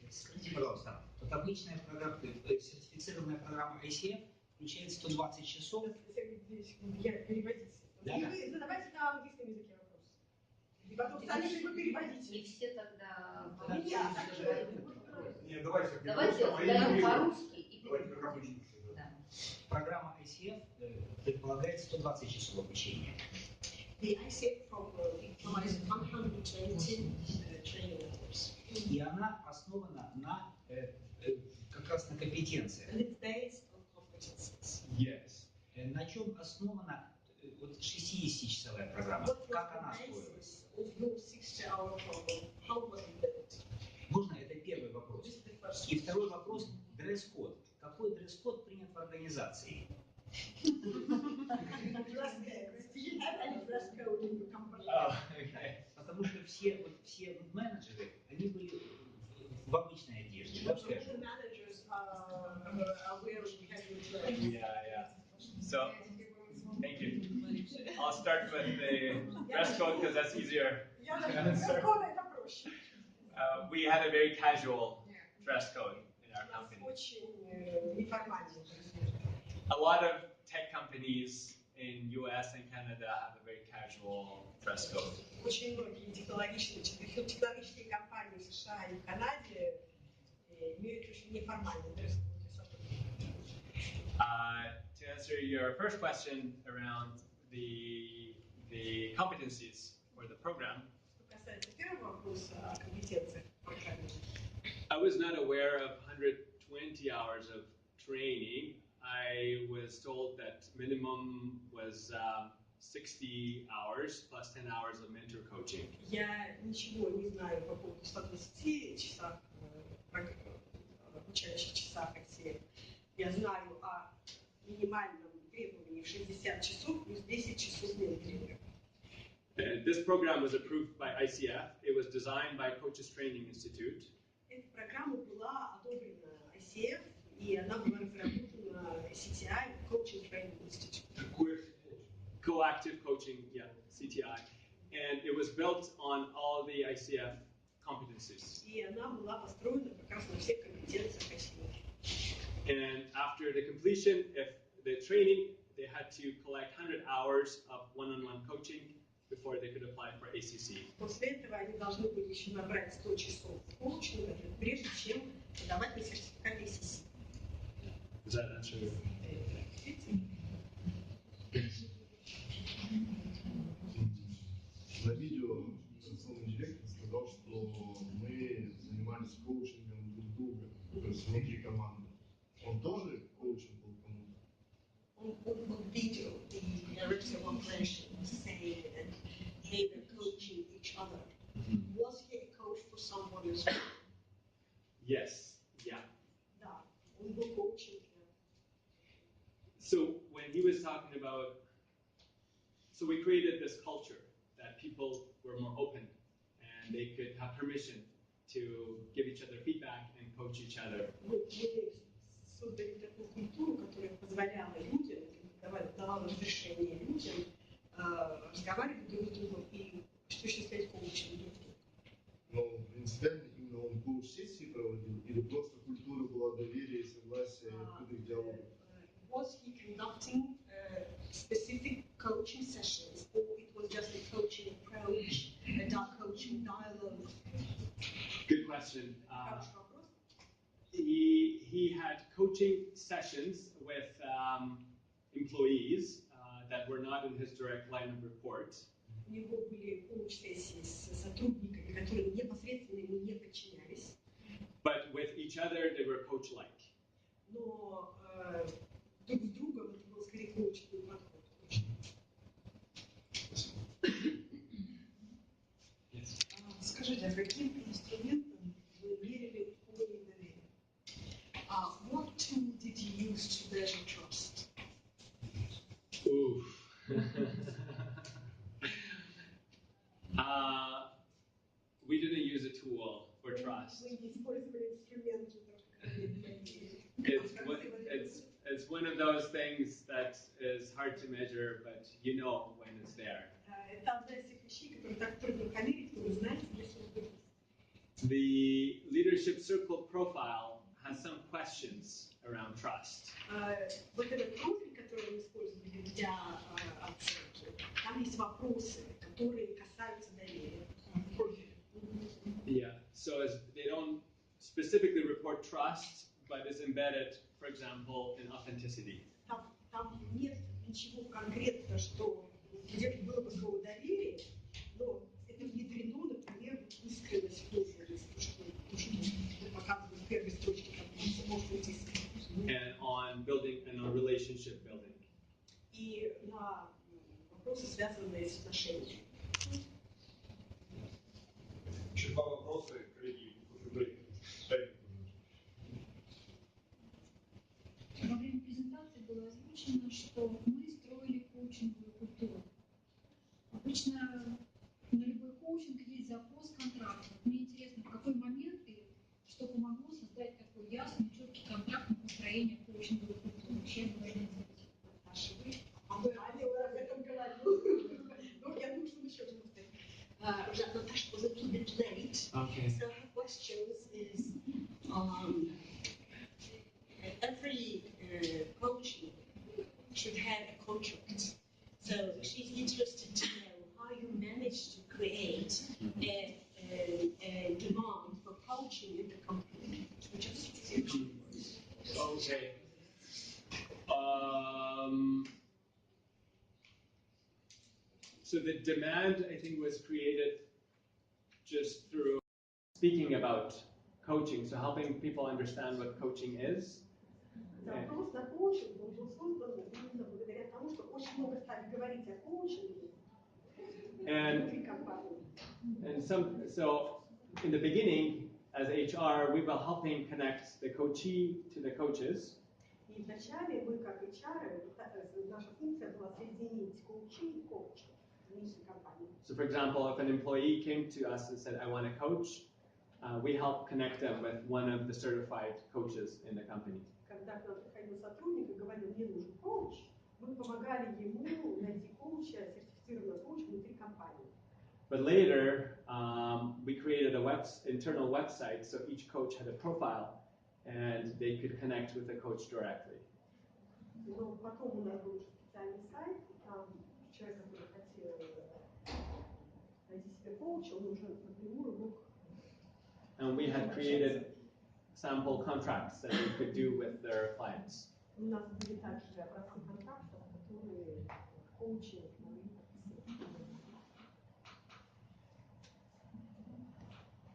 Скажите, пожалуйста, вот обычная программа, сертифицированная программа ICF включает 120 часов. Я переводить. Да. И вы задавайте на английском языке вопрос. И потом сами же вы переводите. И все тогда Нет, давайте. Давайте даем по-русски и Давайте как обычно. Программа ICF предполагает 120 часов обучения. The ICF program implies 120 training hours. И она основана на как раз на компетенциях. And it's based on competencies. Yes. На чем основана вот 60-часовая программа? What was Как the она строилась? basis of your 60-hour program? How was it built? Можно? Это первый вопрос. This is the first И второй вопрос – дресс-код. Какой дресс-код принят в организации? Dress codes. Do you have any dress code in your company? Oh, okay. Потому что все менеджеры, они были в обычной одежде. All the managers are wearing casual clothes. Yeah. So, thank you. I'll start with the dress code because that's easier. Dress-код это проще. We had a very casual dress code in our У нас company. очень неформальный. A lot of tech companies in US and Canada have a very casual dress code. Очень многие технологические компании в США и в Канаде имеют очень неформальный дресс-код для сотрудников. To answer your first question around the competencies for the program, Что касается первого вопроса о компетенциях программы, I was not aware of 120 hours of training. I was told that minimum was 60 hours plus 10 hours of mentor coaching. я ничего не знаю по поводу 120 часов, обучающих часах ICF. Я знаю о минимальном требовании в 60 часов плюс 10 часов менторинга. This program was approved by ICF. It was designed by Coaches Training Institute. Эта программа была одобрена ICF, и она была разработана CTI, Coaching Training Institute. Coactive coaching, yeah, CTI. And it was built on all the ICF competencies. И она была построена как раз на всех компетенциях ICF. And after the completion of the training, they had to collect 100 hours of one-on-one coaching before they could apply for ACC. После этого они должны были еще набрать 100 часов коучинга, прежде чем подавать на сертификат ACC. Does that answer your На видео персональный директор сказал, что мы занимались коучингом друг друга, то есть внутри команды. Он тоже коучинг был кому-то? On video, the director of operations saying that they were coaching each other. Was he a coach for someone as well? Yes, yeah. Да, он был коучем. So when he was talking about, so we created this culture that people were more open and they could have permission to give each other feedback and coach each other. Мы создали такую культуру, которая позволяла людям, давала разрешение людям разговаривать друг с другом и, что еще сказать, коучить друг друга. Но принципиально именно он коуч-сессии проводил или просто культура была доверия и согласия и открытых диалогов? Was he conducting specific coaching sessions, or it was just a coaching approach, a coaching dialogue? Good question. He had coaching sessions with employees that were not in his direct line of report. У него были коуч-сессии с сотрудниками, которые непосредственно ему не подчинялись. But with each other, they were coach-like. Но друг с другом это был скорее коучинговый подход. Скажите, а каким инструментом вы мерили уровень доверия? What tool did you use to measure trust? Oof. We didn't use a tool for trust. Вы не использовали инструменты It's one of those things that is hard to measure, but you know when it's there. Это одна из тех вещей, которые так трудно померить, но вы знаете, если он будет. The leadership circle profile has some questions around trust. Вот этот профиль, который мы использовали для оценки, там есть вопросы, которые касаются доверия. Yeah, so they don't specifically report trust, but is embedded, for example, in authenticity. Там нет ничего конкретного, что где было бы слово доверие, но это внедрено, например, выстроилось в должность, что показывают в первой строчке, как может быть, and on building and on relationship building. И на вопросы, связанные с отношениями. Еще два вопроса, коллеги. Во время презентации было озвучено, что мы строили коучинговую культуру. Обычно на любой коучинг есть запрос контракта. Мне интересно, в какой момент и что помогло создать такой ясный, четкий контракт на построение коучинговой культуры. Чем должны делать? Аня об этом говорила. Ну, я думаю, что еще что-то Natasha was a little bit late. Okay. So her question is, every coach should have a contract. So she's interested to know how you manage to create a demand for coaching in the company. Okay. So the demand, I think, was created just through speaking about coaching, so helping people understand what coaching is. Запрос на коучинг был создан именно благодаря тому, что очень много стали говорить о коучинге внутри компании. So in the beginning, as HR, we were helping connect the coachee to the coaches. И вначале мы, как HR, наша функция была соединить коучи и коуча внутри компании. So for example, if an employee came to us and said, I want a coach, we help connect them with one of the certified coaches in the company. Когда к нам приходил сотрудник и говорил, мне нужен коуч, мы помогали ему найти коуча, сертифицированного коуча внутри компании. But later, we created a internal website, so each coach had a profile, and they could connect with the coach directly. Но потом у нас был уже специальный сайт, и там человек, который хотел найти себе коуча, он уже напрямую мог. And we had created sample contracts that they could do with their clients. У нас были также образцы контрактов, которые коучи могли подписывать.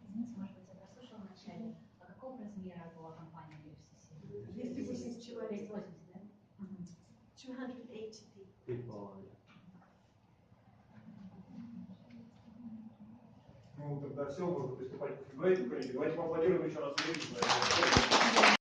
Извините, может быть, я прослушала вначале. А какого размера была компания PCC? 280 человек. 280, да? 280 People. Ну, тогда все, можно приступать к брейку, коллеги. Давайте поаплодируем еще раз.